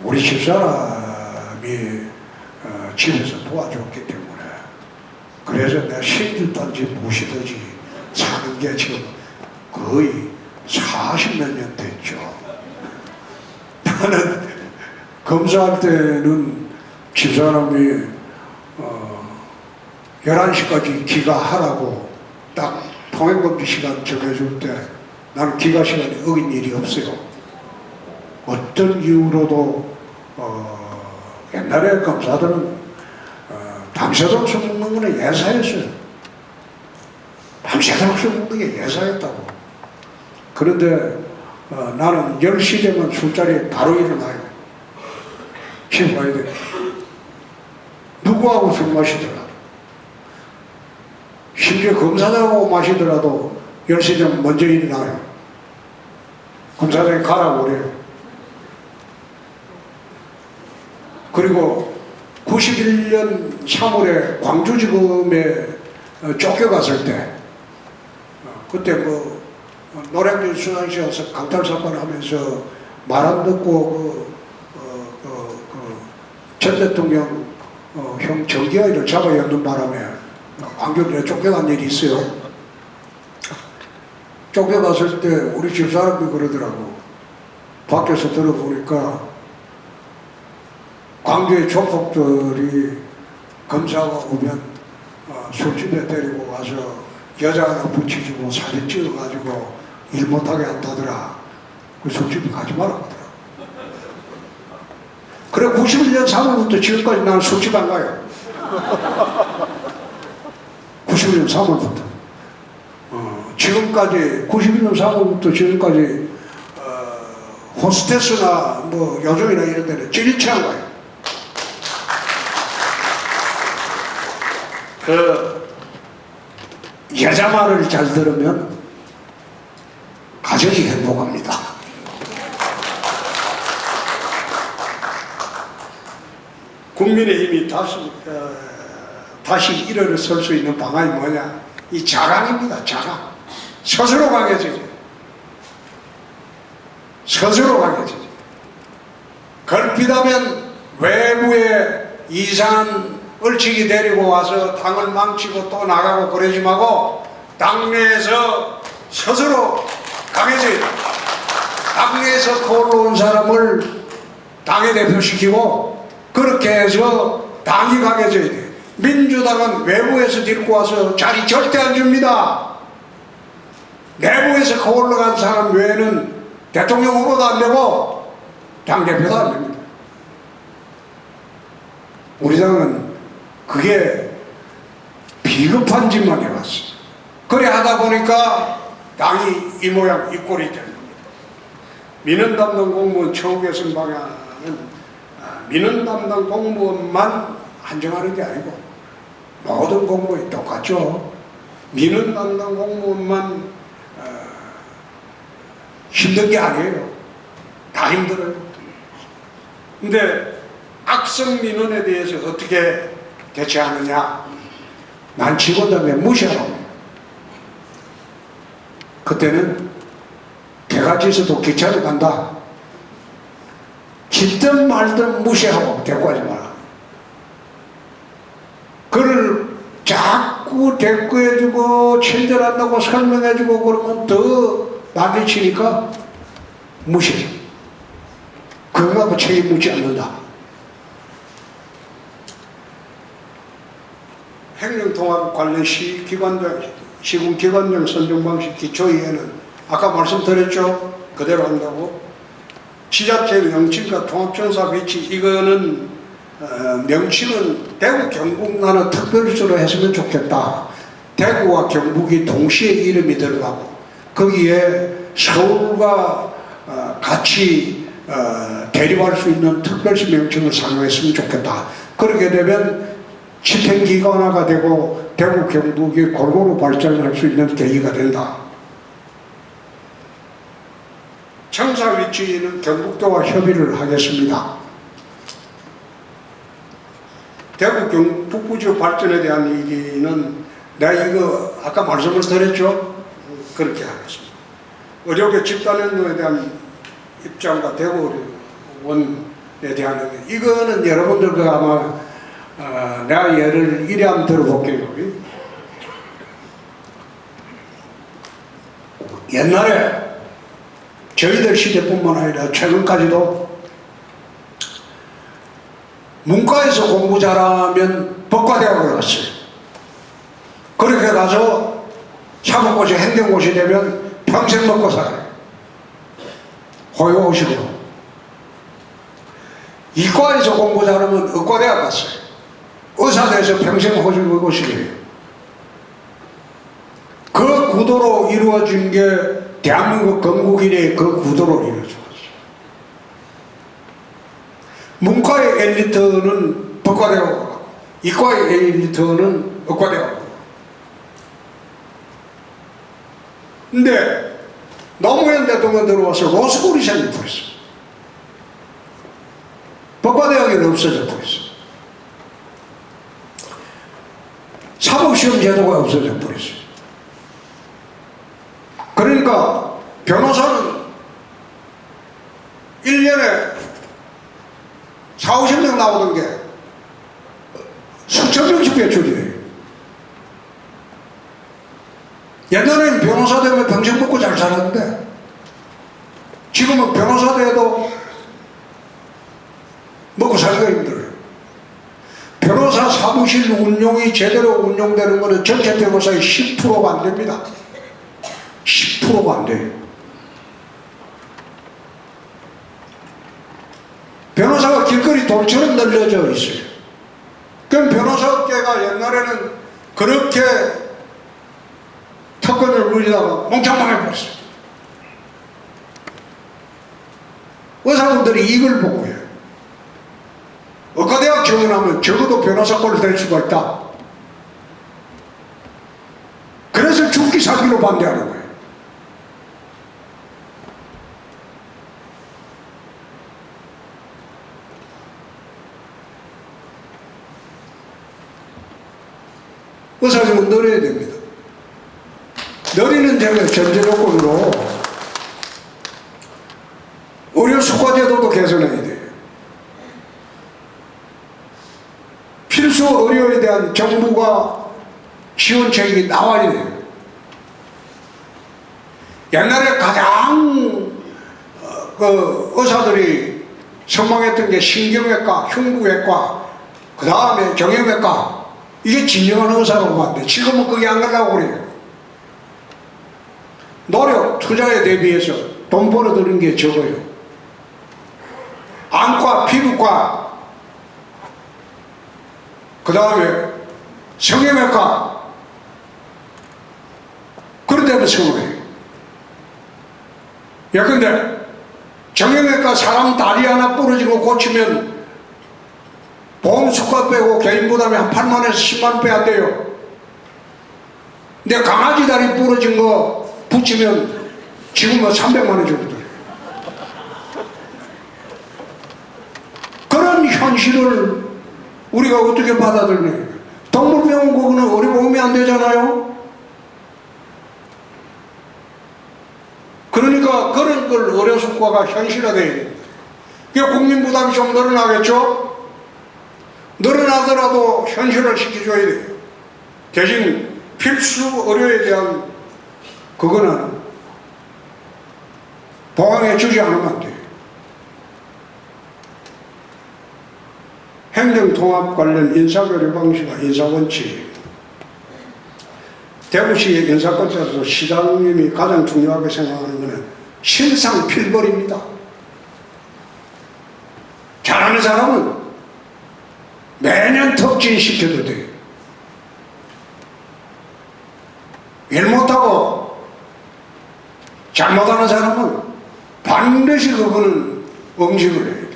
우리 집사람이 집에서 도와줬기 때문에 그래서 내가 신주단지 무시듯이 사는 게 지금 거의 40몇 년 됐죠. 나는 검사할 때는 집사람이 11시까지 기가하라고 딱 통행금지 시간 정해줄 때 나는 기가 시간에 어긴 일이 없어요. 어떤 이유로도 옛날에 검사들은 밤새도록 술 먹는 거는 예사였어요. 밤새도록 술 먹는 게 예사였다고. 그런데 나는 10시 되면 술자리에 바로 일어나요. 집에 가야 돼. 누구하고 술 마시더라도 심지어 검사장하고 마시더라도 10시 되면 먼저 일어나요. 검사장이 가라고 그래요. 그리고 91년 3월에 광주지검에 쫓겨갔을 때 그때 뭐 노량진 순환시에서 강탈사건 하면서 말 안 듣고 전 대통령 형 정기아이를 잡아야 하는 바람에 광주에 쫓겨간 일이 있어요. 쫓겨갔을 때 우리 집사람이 그러더라고. 밖에서 들어보니까 광주의 조폭들이 검사가 오면 술집에 데리고 와서 여자 하나 붙여주고 사진 찍어가지고 일 못하게 한다더라. 그 술집에 가지 마라 하더라. 그래 91년 3월부터 지금까지 나는 술집 안 가요. 91년 3월부터 지금까지 91년 3월부터 지금까지 호스테스나 뭐 요즘이나 이런 데는 찌릿치 안 가요. 그 여자 말을 잘 들으면 가정이 행복합니다. 국민의힘이 다시 일어설 수 있는 방안이 뭐냐? 이 자강입니다. 자강. 스스로 강해지죠. 스스로 강해지죠. 걸핏하면 외부에 이상한 얼치기 데리고 와서 당을 망치고 또 나가고 그러지 말고 당내에서 스스로 강해져야 돼. 당내에서 거울로 온 사람을 당에 대표시키고 그렇게 해서 당이 강해져야 돼. 민주당은 외부에서 데리고 와서 자리 절대 안 줍니다. 내부에서 거울로 간 사람 외에는 대통령 후보도 안 되고 당대표도 안 됩니다. 우리 당은 그게 비겁한 짓만 해왔어. 그래 하다 보니까 당이 이 모양 이 꼴이 된 겁니다. 민원 담당 공무원 처우 개선 방향은 민원 담당 공무원만 한정하는 게 아니고 모든 공무원이 똑같죠. 민원 담당 공무원만 힘든 게 아니에요. 다 힘들어요. 근데 악성 민원에 대해서 어떻게 대처하느냐? 난 직원들에 무시하라고. 그때는 개가 짖어도 기차를 간다. 짖든 말든 무시하고 대꾸하지 마라. 그를 자꾸 대꾸해주고 친절한다고 설명해주고 그러면 더 난리치니까 무시해. 그거 갖고 책임 묻지 않는다. 행정통합 관련 시군기관장 선정 방식 기초위에는 아까 말씀드렸죠. 그대로 한다고. 지자체 명칭과 통합청사 위치 이거는 명칭은 대구 경북 나는 특별시로 했으면 좋겠다. 대구와 경북이 동시에 이름이 들어가고 거기에 서울과 같이 대립할 수 있는 특별시 명칭을 사용했으면 좋겠다. 그렇게 되면 집행기관화가 되고 대구 경북이 골고루 발전할 수 있는 계기가 된다. 청사 위치는 경북도와 협의를 하겠습니다. 대구 경북 지역 발전에 대한 얘기는 내가 이거 아까 말씀을 드렸죠. 그렇게 하겠습니다. 의료계 집단운동에 대한 입장과 대구원에 대한 이거는 여러분들 그 아마 내가 예를 이래 한번 들어볼게요. 옛날에 저희들 시대뿐만 아니라 최근까지도 문과에서 공부 잘하면 법과대학을 갔어요. 그렇게 가서 사법고시 행정고시 되면 평생 먹고 살아요. 호요호식으로. 이과에서 공부 잘하면 의과대학 갔어요. 의사대에서 평생 호식이에요. 그 구도로 이루어진 게 대한민국 건국 이래 그 구도로 이루어져 왔어요. 문과의 엘리트는 법과대학으로 가고 이과의 엘리트는 의과대학으로 가고. 근데 노무현 대통령 들어와서 로스쿨이 생겨버렸어요. 법과대학이 없어져 버렸어요. 사법시험 제도가 없어져 버렸어요. 그러니까 변호사는 1년에 40~50명 나오는 게 수천 명씩 배출이 돼요. 옛날에는 변호사 되면 평생 먹고 잘 살았는데 지금은 변호사 돼도 먹고 살기가 힘들어요. 변호사 사무실 운용이 제대로 운용되는 것은 전체 변호사의 10%가 안 됩니다. 10%가 안 돼요. 변호사가 길거리 돌처럼 널려져 있어요. 그럼 변호사 업계가 옛날에는 그렇게 특권을 누리다가 몽창망해버렸어요. 의사분들이 이걸 보고요. 의과대학 지원하면 적어도 변호사권을 될 수가 있다. 그래서 죽기 살기로 반대하는 거예요. 의사님은 늘어야 됩니다. 늘리는 점에 전제 조건으로 의료 수가 제도도 개선해야 돼요. 필수 의료에 대한 정부가 지원책이 나와야 돼요. 옛날에 가장 의사들이 선망했던 게 신경외과, 흉부외과, 그 다음에 정형외과, 이게 진정한 의사라고 봤는데 지금은 그게 안 가려고 그래요. 노력, 투자에 대비해서 돈 벌어들인 게 적어요. 안과, 피부과, 그 다음에 성형외과, 그런 데는 성공해요. 예컨대 정형외과 사람 다리 하나 부러진 거 고치면 보험 수가 빼고 개인 부담이 한 8만원에서 10만원 빼야 돼요. 근데 강아지 다리 부러진 거 붙이면 지금은 300만원 정도 돼요. 그런 현실을 우리가 어떻게 받아들여요? 동물병원 그거는 의료보험이 안 되잖아요. 그러니까 그런 걸 의료수가가 현실화돼야 됩니다. 그러니까 국민부담이 좀 늘어나겠죠? 늘어나더라도 현실을 시켜줘야 돼요. 대신 필수 의료에 대한 그거는 보강해 주지 않으면 안 돼요. 행정통합 관련 인사교류 방식과 인사원칙. 대구시의 인사권자로서 시장님이 가장 중요하게 생각하는 것은 신상필벌입니다. 잘하는 사람은 매년 특진시켜도 돼요. 일 못하고 잘못하는 사람은 반드시 그거는 응징을 해야 돼요.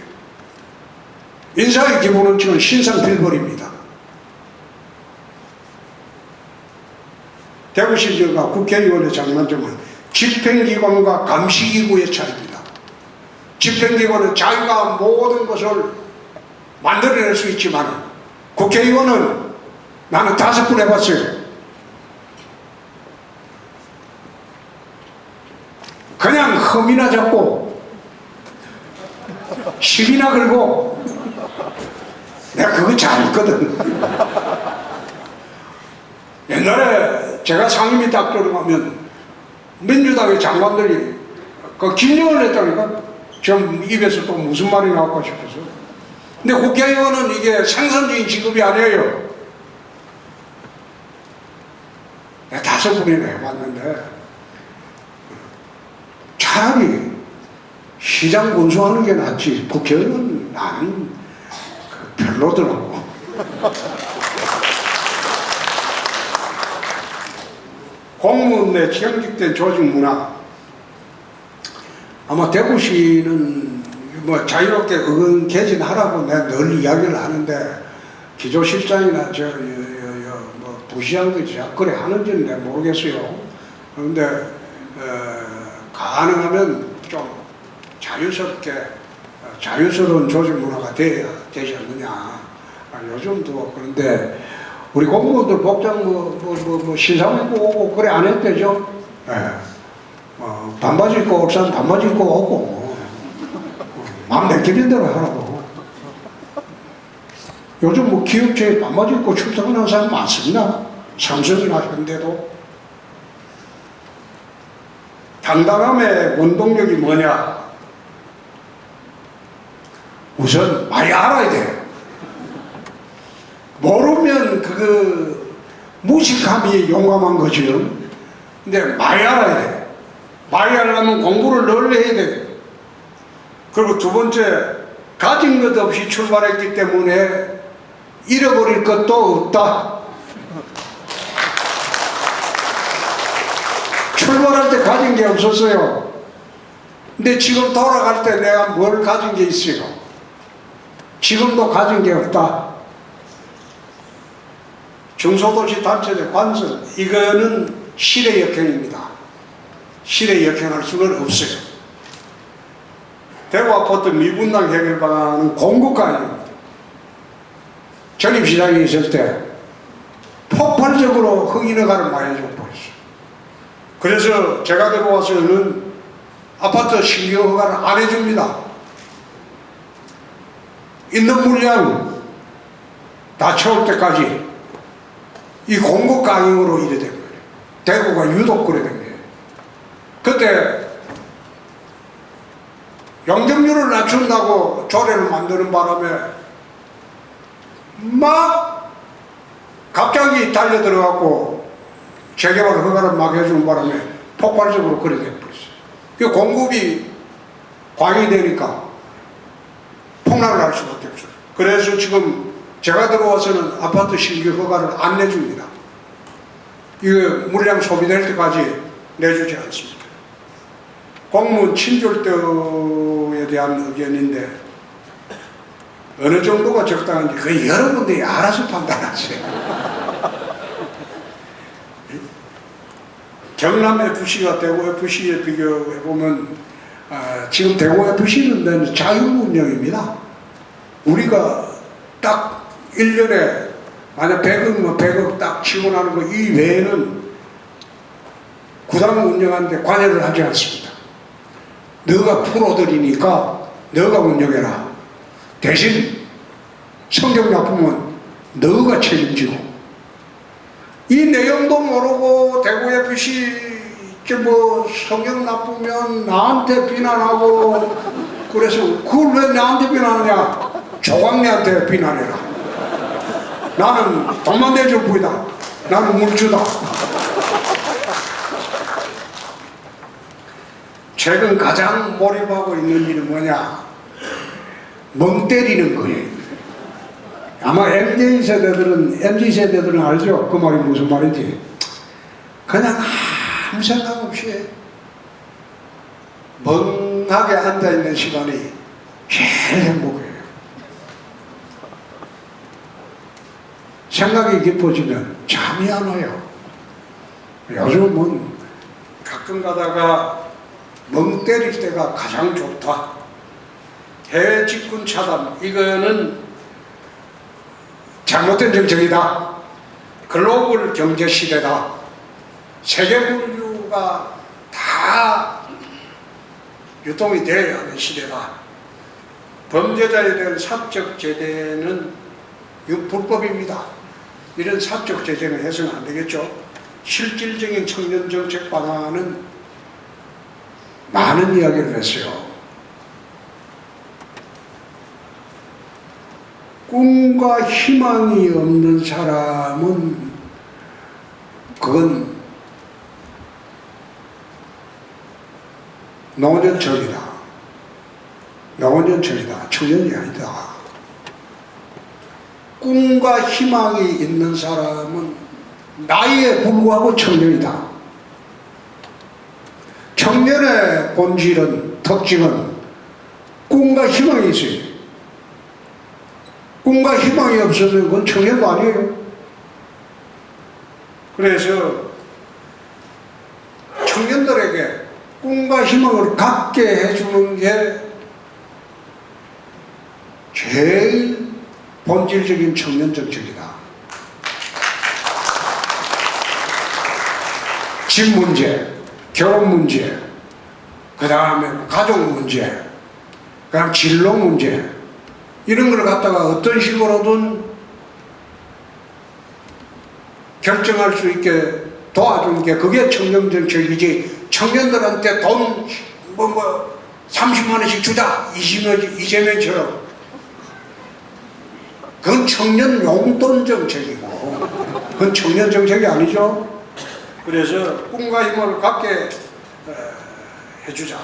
인사의 기본원칙은 신상필벌입니다. 대구시가 국회의원의 장단점은 집행기관과 감시기구의 차이입니다. 집행기관은 자기가 모든 것을 만들어낼 수 있지만 국회의원은 나는 5분 해봤어요. 그냥 흠이나 잡고 시비나 걸고 내가 그거 잘했거든. 옛날에 제가 상임위 딱 들어가면 민주당의 장관들이 그 김영을 했다니까. 좀 입에서 또 무슨 말이 나올까 싶어서. 근데 국회의원은 이게 생산적인 직업이 아니에요. 내가 5분이나 해봤는데 차라리 시장 군수하는 게 낫지 국회의원은 나는 별로더라고. 공무원 내 경직된 조직 문화. 아마 대구시는 뭐 자유롭게 의견 개진하라고 내가 늘 이야기를 하는데 기조실장이나 뭐 부시장들이 그래 하는지는 내가 모르겠어요. 그런데 가능하면 좀 자유스럽게 자유스러운 조직 문화가 돼야 되지 않느냐. 요즘도 그런데 우리 공무원들 복장 신상 입고 오고 그래 안 했대죠. 반바지 입고 올 사람 반바지 입고 오고 마음 내키는 대로 하라고. 요즘 뭐 기업체에 반바지 입고 출퇴근하는 사람 많습니다. 삼성이나 현대도. 당당함의 원동력이 뭐냐? 우선 많이 알아야 돼요. 모르면 그 무식함이 용감한 거죠. 근데 많이 알아야 돼. 많이 알려면 공부를 널리 해야 돼. 그리고 두 번째, 가진 것 없이 출발했기 때문에 잃어버릴 것도 없다. 출발할 때 가진 게 없었어요. 근데 지금 돌아갈 때 내가 뭘 가진 게 있어요? 지금도 가진 게 없다. 중소도시 단체의 관설, 이거는 실의 역행입니다. 실의 역행할 수는 없어요. 대구 아파트 미분당 해결 방안은 공급관입니다. 전임시장이 있을 때 폭발적으로 흥인허가를 많이 좀 버렸어요. 그래서 제가 들어와서는 아파트 신규 허가를 안 해줍니다. 있는 물량 다 채울 때까지 이 공급 강행으로 이래 된 거예요. 대구가 유독 그래 된 거예요. 그때 용적률을 낮춘다고 조례를 만드는 바람에 막 갑자기 달려 들어갔고 재개발 허가를 막 해주는 바람에 폭발적으로 그래 돼버렸어요. 그 공급이 과잉되니까 폭락을 할 수밖에 없어요. 그래서 지금 제가 들어와서는 아파트 신규 허가를 안 내줍니다. 이거 물량 소비될 때까지 내주지 않습니다. 공무원 친절도에 대한 의견인데 어느 정도가 적당한지 그 여러분들이 알아서 판단하세요. 경남FC가 대구FC에 비교해보면 지금 대구FC는 자유운영입니다. 우리가 딱 1년에 만약 100억, 100억 딱 치고 나는 거 이 외에는 구단을 운영하는데 관여를 하지 않습니다. 너가 프로들이니까 너가 운영해라. 대신 성적 나쁘면 너가 책임지고. 이 내용도 모르고 대구FC 뭐 성적 나쁘면 나한테 비난하고 그래서 그걸 왜 나한테 비난하냐? 조광래한테 비난해라. 나는 돈만 내줄 뿐이다. 나는 물주다. 최근 가장 몰입하고 있는 일은 뭐냐? 멍 때리는 거예요. 아마 MZ세대들은 알죠? 그 말이 무슨 말인지. 그냥 아무 생각 없이 멍하게 앉아있는 시간이 제일 행복해요. 생각이 깊어지면 잠이 안 와요. 요즘은 가끔 가다가 멍 때릴 때가 가장 좋다. 해외 직군 차단, 이거는 잘못된 정책이다. 글로벌 경제 시대다. 세계 물류가 다 유통이 되어야 하는 시대다. 범죄자에 대한 사적 제재는 불법입니다. 이런 사적 제재는 해서는 안 되겠죠. 실질적인 청년 정책 방안은 많은 이야기를 했어요. 꿈과 희망이 없는 사람은 그건 노년철이다. 노년철이다. 청년이 아니다. 꿈과 희망이 있는 사람은 나이에 불구하고 청년이다. 청년의 본질은, 특징은 꿈과 희망이 있어요. 꿈과 희망이 없으면 그건 청년도 아니에요. 그래서 청년들에게 꿈과 희망을 갖게 해주는 게 제일 본질적인 청년 정책이다. 집 문제, 결혼 문제, 그 다음에 가족 문제, 그 다음 진로 문제, 이런 걸 갖다가 어떤 식으로든 결정할 수 있게 도와주는 게 그게 청년 정책이지. 청년들한테 돈 30만 원씩 주자, 이재명처럼. 그건 청년 용돈 정책이고 그건 청년 정책이 아니죠. 그래서 꿈과 희망을 갖게 해주자.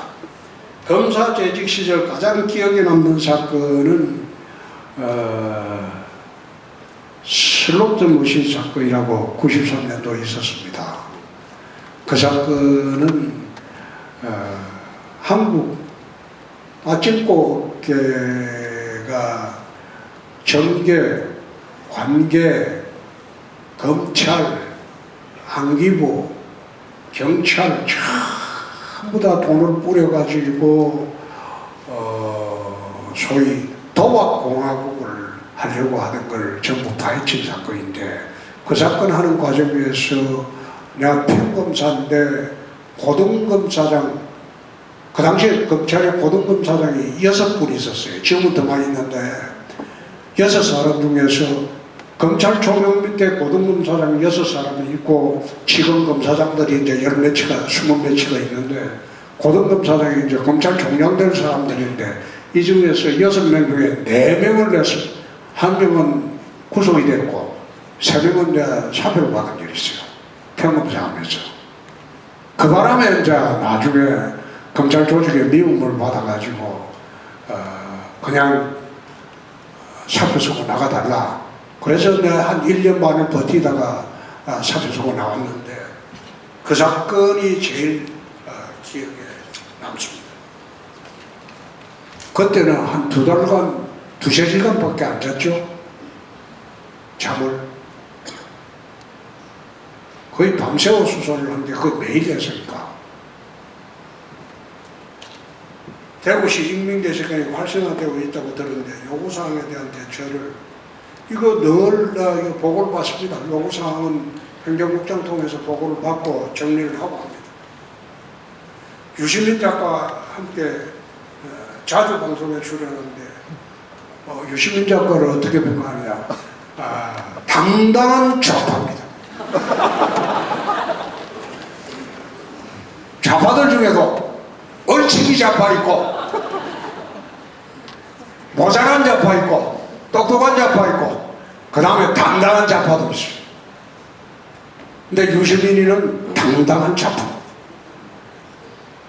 검사 재직 시절 가장 기억에 남는 사건은 슬로트 머신 사건이라고 93년도에 있었습니다. 그 사건은 한국 아침꽃계가 정계, 관계, 검찰, 안기부, 경찰 전부 다 돈을 뿌려가지고 소위 도박공화국을 하려고 하는 걸 전부 파헤친 사건인데, 그 사건 하는 과정에서 내가 평검사인데 고등검사장, 그 당시에 검찰에 고등검사장이 6분 있었어요. 지금은 더 많이 있는데 6사람 중에서 검찰총장 밑에 고등검사장 6사람이 있고 지검검사장들이 이제 10몇치가 20몇치가 있는데, 고등검사장이 이제 검찰총장 될 사람들인데 이 중에서 6명 중에 4명을 내서 1명은 구속이 됐고 3명은 이제 사표를 받은 일이 있어요. 평검사 하면서. 그 바람에 이제 나중에 검찰 조직의 미움을 받아가지고 그냥 사표 쓰고 나가달라. 그래서 내가 한 1년 반을 버티다가 사표 쓰고 나왔는데, 그 사건이 제일 기억에 남습니다. 그때는 한 2달간, 2~3시간밖에 안 잤죠. 잠을. 거의 밤새워 수소를 하는데 그거 매일 했으니까. 대구시 인민대사관이 활성화되고 있다고 들었는데 요구사항에 대한 대처를 이거 늘 이거 보고를 받습니다. 요구사항은 행정국장 통해서 보고를 받고 정리를 하고 합니다. 유시민 작가와 함께 자주 방송에 출연하는데 유시민 작가를 어떻게 평가하냐, 당당한 좌파입니다. 좌파들 중에도 얼치기 좌파 있고 모자란 좌파 있고 똑똑한 좌파 있고 그 다음에 당당한 좌파도 있어요. 근데 유시민이는 당당한 좌파.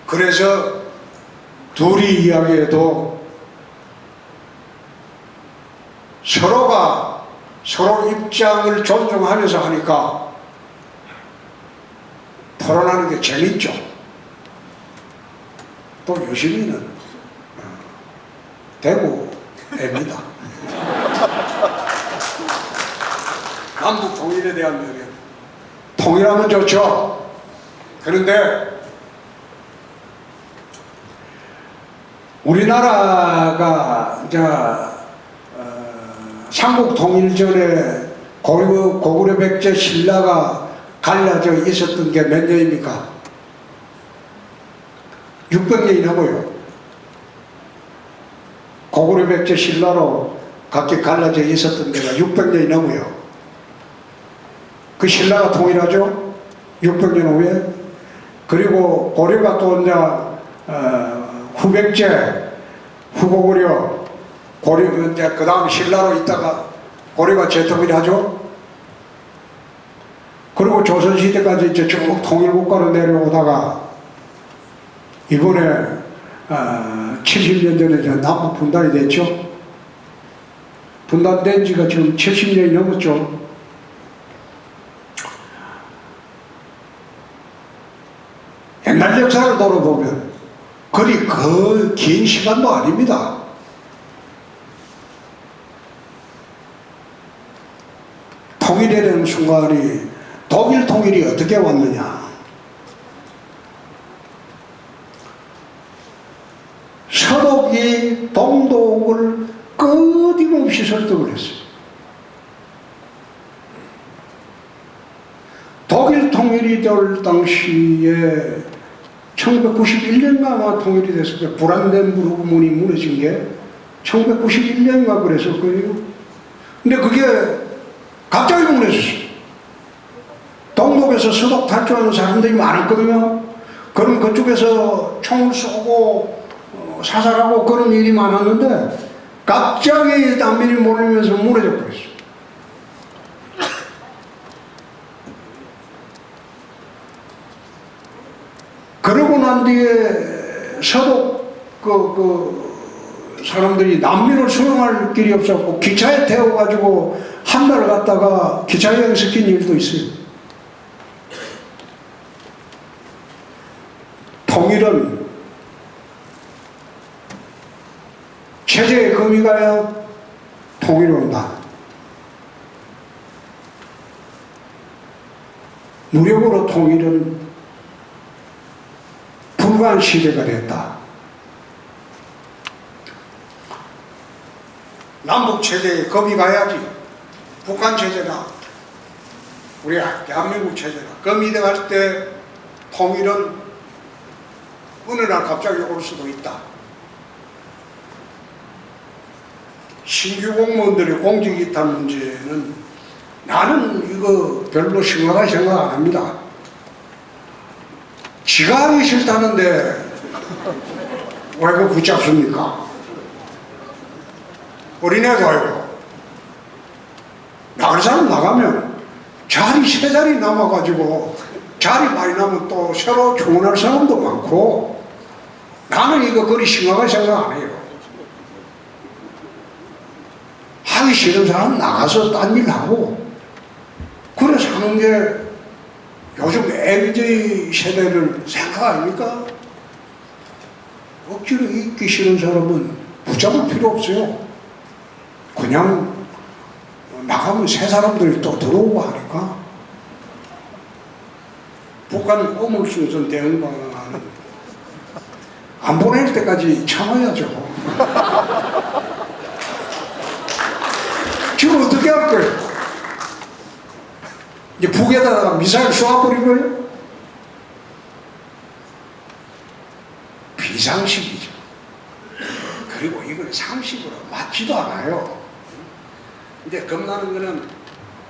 그래서 둘이 이야기해도 서로가 서로 입장을 존중하면서 하니까 토론하는 게 재밌죠. 또 유시민은 대구 애입니다. 남북 통일에 대한 의견, 통일하면 좋죠. 그런데 우리나라가 이제 삼국 통일 전에 고구려 백제 신라가 갈라져 있었던 게 몇 년입니까? 600년이 넘어요. 고구려 백제 신라로 각기 갈라져 있었던 데가 600년이 넘어요. 그 신라가 통일하죠? 600년 후에. 그리고 고려가 또 이제 후백제, 후고구려, 고려, 이제 그 다음 신라로 있다가 고려가 재통일하죠? 그리고 조선시대까지 이제 쭉 통일국가로 내려오다가 이번에 70년 전에 이제 남북 분단이 됐죠? 분단된 지가 지금 70년이 넘었죠? 옛날 역사를 돌아보면 그리 그 긴 시간도 아닙니다. 통일되는 순간이 독일 통일이 어떻게 왔느냐. 서독이 동독을 끊임없이 설득을 했어요. 독일 통일이 될 당시에 1991년가 아마 통일이 됐을 때 브란덴부르크문이 무너진 게 1991년가 그랬을 거예요. 근데 그게 갑자기 무너졌어요. 동독에서 서독 탈주하는 사람들이 많았거든요. 그럼 그쪽에서 총을 쏘고 사살하고 그런 일이 많았는데 갑자기 난민이 몰리면서 무너져 버렸어요. 그러고 난 뒤에 서독 사람들이 난민을 수용할 길이 없었고 기차에 태워가지고 한 달 갔다가 기차 여행 시킨 일도 있어요. 통일은 체제에 금이 가야 통일이 온다. 무력으로 통일은 불가한 시대가 됐다. 남북 체제에 금이 가야지. 북한 체제나 우리 대한민국 체제나 금이 돼갈 때 통일은 어느 날 갑자기 올 수도 있다. 신규 공무원들의 공직이탈 문제는 나는 이거 별로 심각하게 생각 안 합니다. 지가 하기 싫다는데 왜 그 붙잡습니까? 어린애도 아니고. 나갈 사람 나가면 자리 세 자리 남아가지고 자리 많이 나면 또 새로 주문할 사람도 많고 나는 이거 그리 심각하게 생각 안 해요. 하기 싫은 사람 나가서 딴 일 하고 그래 사는 게 요즘 MZ 세대를 생각 아닙니까? 억지로 있기 싫은 사람은 붙잡을 필요 없어요. 그냥 나가면 새 사람들이 또 들어오고 하니까 북한 어물순선 대응방안은 안 보낼 때까지 참아야죠. 지금 어떻게 할 거예요? 이제 북에다가 미사일 쏘아버린 거예요? 비상식이죠. 그리고 이건 상식으로 맞지도 않아요. 근데 겁나는 거는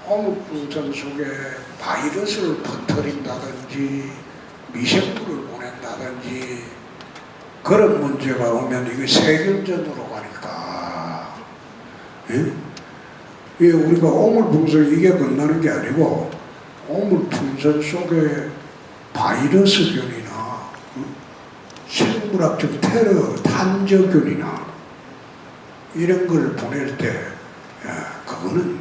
어묵풍선 속에 바이러스를 퍼뜨린다든지 미생물을 보낸다든지 그런 문제가 오면 이게 세균전으로 가니까 예? 우리가 오물풍선 이게 겁나는 게 아니고 오물풍선 속에 바이러스균이나 생물학적 테러 탄저균이나 이런 걸 보낼 때 그거는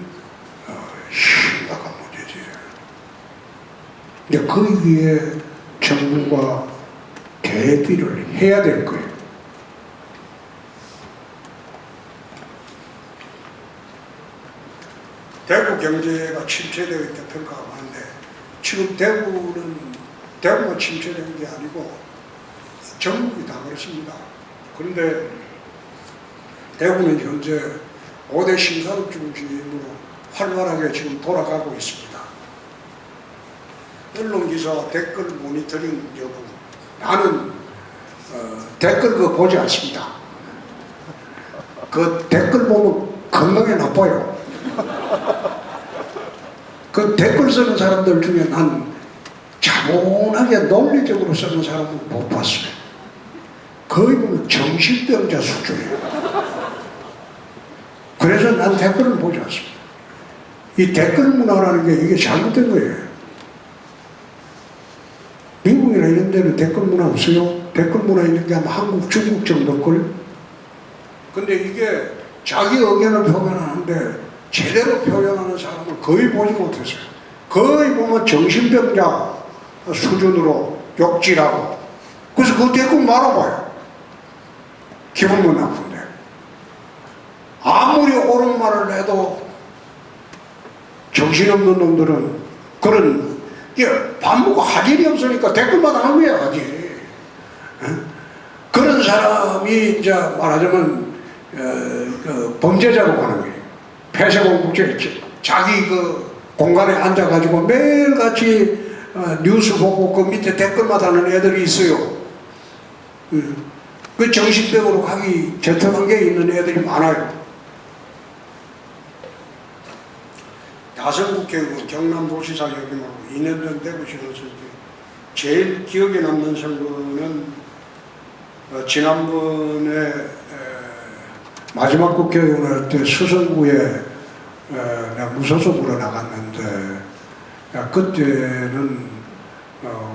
심각한 문제지. 근데 거기에 정부가 대비를 해야 될 거예요. 대구 경제가 침체되어 있다 평가하고 하는데 지금 대구만 침체된 게 아니고 전국이 다 그렇습니다. 그런데 대구는 현재 5대 신산업 중심으로 활발하게 지금 돌아가고 있습니다. 언론기사 댓글 모니터링 여부 나는 댓글 그거 보지 않습니다. 그 댓글 보면 건강에 나빠요. 그 댓글 쓰는 사람들 중에 난 차분하게 논리적으로 쓰는 사람은 못 봤어요. 거의 보면 정신병자 수준이에요. 그래서 난 댓글을 보지 않습니다. 이 댓글 문화라는 게 이게 잘못된 거예요. 미국이나 이런 데는 댓글 문화 없어요. 댓글 문화 있는 게 아마 한국, 중국 정도걸. 근데 이게 자기 의견을 표현하는데 제대로 표현하는 사람을 거의 보지 못했어요. 거의 보면 정신병자 수준으로 욕질하고. 그래서 그 댓글 말아봐요. 기분은 나쁜데. 아무리 옳은 말을 해도 정신없는 놈들은 그런 밥 먹고 할 일이 없으니까 댓글만 하는 거야 하지. 그런 사람이 이제 말하자면 범죄자로 가는 거예요. 폐쇄공국죄 자기 그 공간에 앉아가지고 매일같이 뉴스 보고 그 밑에 댓글만 하는 애들이 있어요. 그 정신병으로 가기 저터관계에 있는 애들이 많아요. 다선 국회의원 경남도지사 역임하고 2년 전 대구시에서 제일 기억에 남는 선거는 지난번에 마지막 국회의원 할 때 수성구에 내가 무소속으로 나갔는데 그때는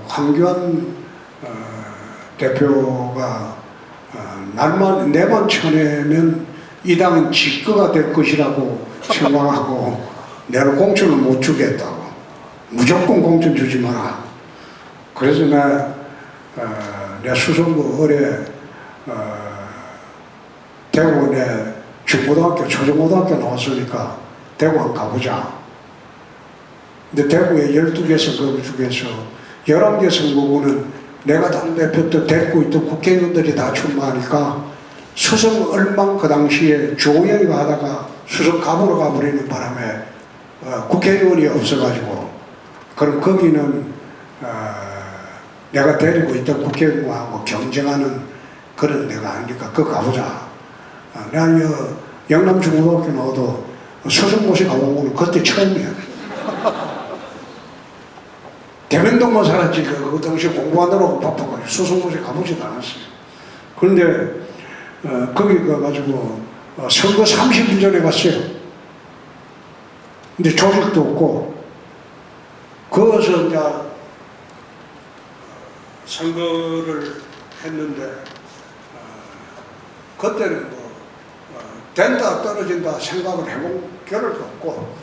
황교안 대표가 내만 쳐내면 이 당은 직거가 될 것이라고 생각하고 내가 공천을 못 주겠다고. 무조건 공천 주지 마라. 그래서 내 수성구 어뢰 대구 내 중고등학교 초중고등학교 나왔으니까 대구 한번 가보자. 근데 대구에 12개 선거구 중에서 11개 선거구는 내가 당대표 때 데리고 있던 국회의원들이 다 출마하니까 수성 얼망 그 당시에 조영이가 하다가 수성 갑으로 가버리는 바람에 국회의원이 없어가지고 그럼 거기는 내가 데리고 있던 국회의원하고 경쟁하는 그런 데가 아니니까 그거 가보자. 나는 영남 중고등학교 나와도 수성고시 가본 거는 그때 처음이야. 대면동만 살았지 그 당시 공부하느라고 바빠가지고 수성고시 가보지도 않았어요. 그런데 거기 가가지고 선거 30일 전에 갔어요. 근데 조직도 없고 거기서 이제 선거를 했는데 그때는 뭐 된다 떨어진다 생각을 해본 겨를도 없고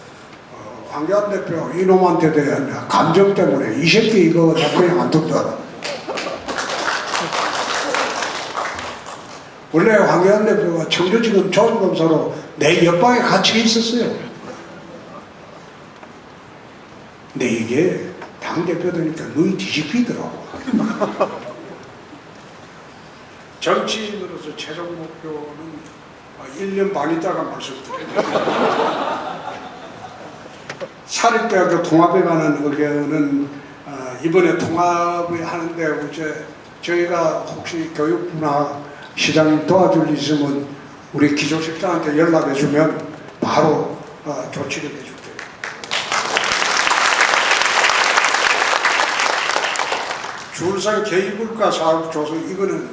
황교안 대표 이놈한테 대한 감정 때문에 이 새끼 이거 나 그냥 안 둔다. 원래 황교안 대표가 청주지검 조원검사로 내 옆방에 같이 있었어요. 근데 이게 당대표 되니까 눈이 뒤집히더라고. 정치인으로서 최종 목표는 1년 반 있다가 말씀드립니다. 사립대학교 통합에 관한 의견은 이번에 통합을 하는데 이제 저희가 혹시 교육부나 시장님 도와줄 일 있으면 우리 기조실장한테 연락해주면 바로 조치를 해줄게요. 줄상 개입물가 사업 조성 이거는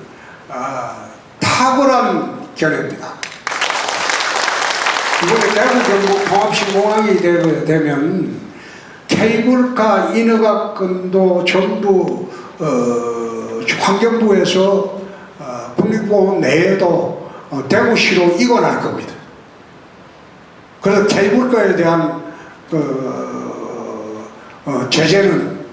탁월한 견해입니다. 이번에 대구 경북 통합신공항이 되면 케이블카 인허가권도 전부 환경부에서 국립공원 내에도 대구시로 이관할 겁니다. 그래서 케이블카에 대한 제재는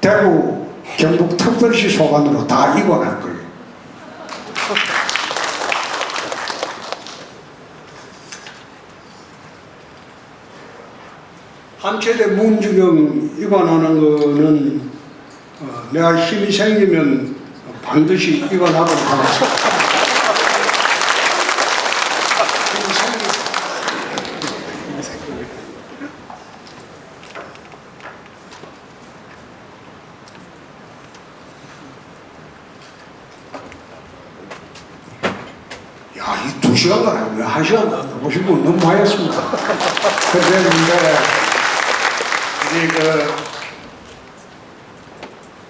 대구 경북 특별시 소관으로 다 이관할 거예요. 한체대 문주경 이관하는 거는 내가 힘이 생기면 반드시 이관하도록 하겠습니다. 야, 이 2시간만 하면 1시간 하고 싶으면 너무 많이 했습니다. 그런데 우리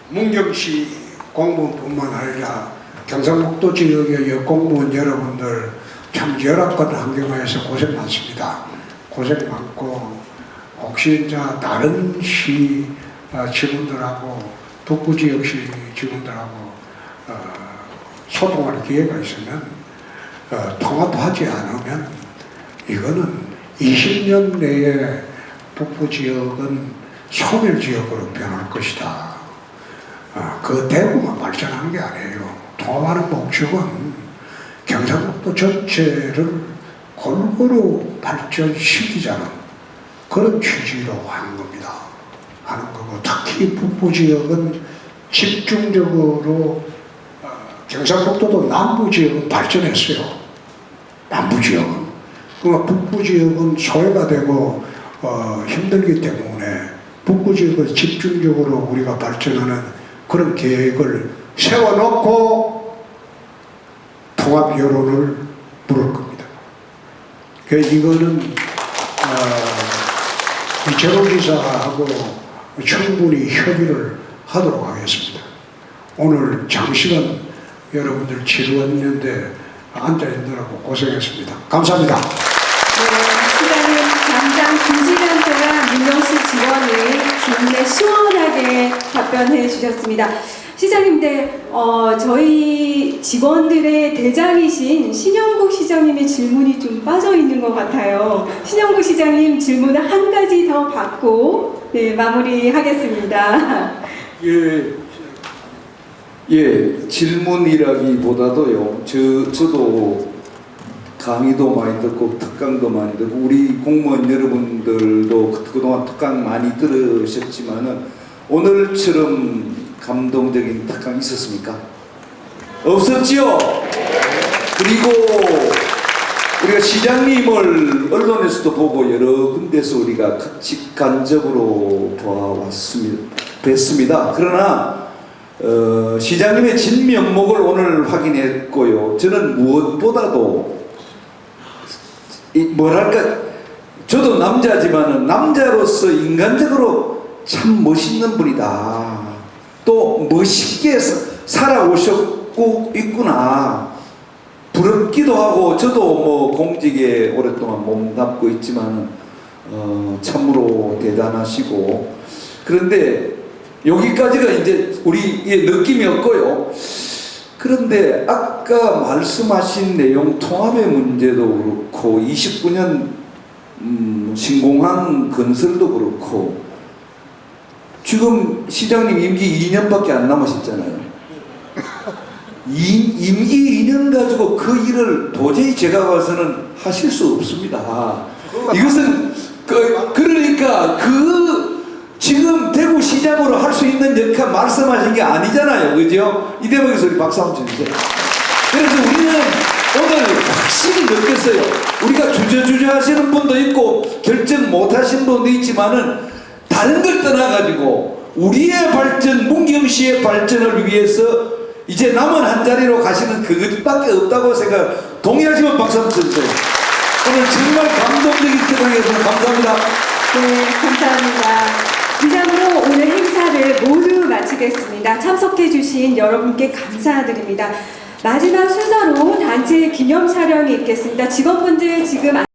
문경시 공무원뿐만 아니라 경상북도 지역의 공무원 여러분들 참 열악한 환경하에서 고생 많습니다. 고생 많고 혹시 이제 다른 시 직원들하고 북부지역시 직원들하고 소통할 기회가 있으면 통합하지 않으면 이거는 20년 내에 북부지역은 소멸지역으로 변할 것이다. 그 대구만 발전한 게 아니에요. 통합하는 목적은 경상북도 전체를 골고루 발전시키자는 그런 취지로 하는 겁니다. 하는 거고 특히 북부지역은 집중적으로 경상북도도 남부지역은 발전했어요. 남부지역은. 그러니까 북부지역은 소외가 되고 힘들기 때문에 북부지역을 집중적으로 우리가 발전하는 그런 계획을 세워놓고 통합 여론을 부를 겁니다. 그래서 이거는 제로지사하고 충분히 협의를 하도록 하겠습니다. 오늘 장시간 여러분들 지루했는데 앉아있느라고 고생했습니다. 감사합니다. 시장님 당장 2시간 동안 문경시 직원이 질문에 시원하게 답변해 주셨습니다. 시장님, 저희 직원들의 대장이신 신영국 시장님의 질문이 좀 빠져 있는 것 같아요. 신영국 시장님 질문 한 가지 더 받고 네, 마무리하겠습니다. 질문이라기보다도요. 저도 강의도 많이 듣고 특강도 많이 듣고 우리 공무원 여러분들도 그동안 특강 많이 들으셨지만은 오늘처럼 감동적인 특강 있었습니까? 없었지요? 그리고 우리가 시장님을 언론에서도 보고 여러 군데서 우리가 같이 간접으로 뵀습니다. 그러나 시장님의 진면목을 오늘 확인했고요. 저는 무엇보다도 뭐랄까, 저도 남자지만은 남자로서 인간적으로 참 멋있는 분이다. 또 멋있게 살아오셨고 있구나. 부럽기도 하고, 저도 뭐 공직에 오랫동안 몸담고 있지만 참으로 대단하시고. 그런데 여기까지가 이제 우리의 느낌이었고요. 그런데 아까 말씀하신 내용 통합의 문제도 그렇고 29년 신공항 건설도 그렇고 지금 시장님 임기 2년밖에 안 남으셨잖아요. 임기 2년 가지고 그 일을 도저히 제가 봐서는 하실 수 없습니다. 이것은 그러니까 지금 대구시장으로 할 수 있는 역할 말씀하신 게 아니잖아요. 그죠? 이 대목에서 우리 박수 한번 쳐주세요. 그래서 우리는 오늘 확실히 느꼈어요. 우리가 주저주저 하시는 분도 있고 결정 못 하시는 분도 있지만은 다른 걸 떠나가지고 우리의 발전, 문경시의 발전을 위해서 이제 남은 한 자리로 가시는 그것밖에 없다고 생각. 동의하시면 박수 한번 쳐주세요. 오늘 정말 감동적인 특강이었습니다. 감사합니다. 네, 감사합니다. 이상으로 오늘 행사를 모두 마치겠습니다. 참석해주신 여러분께 감사드립니다. 마지막 순서로 단체 기념 촬영이 있겠습니다. 직원분들 지금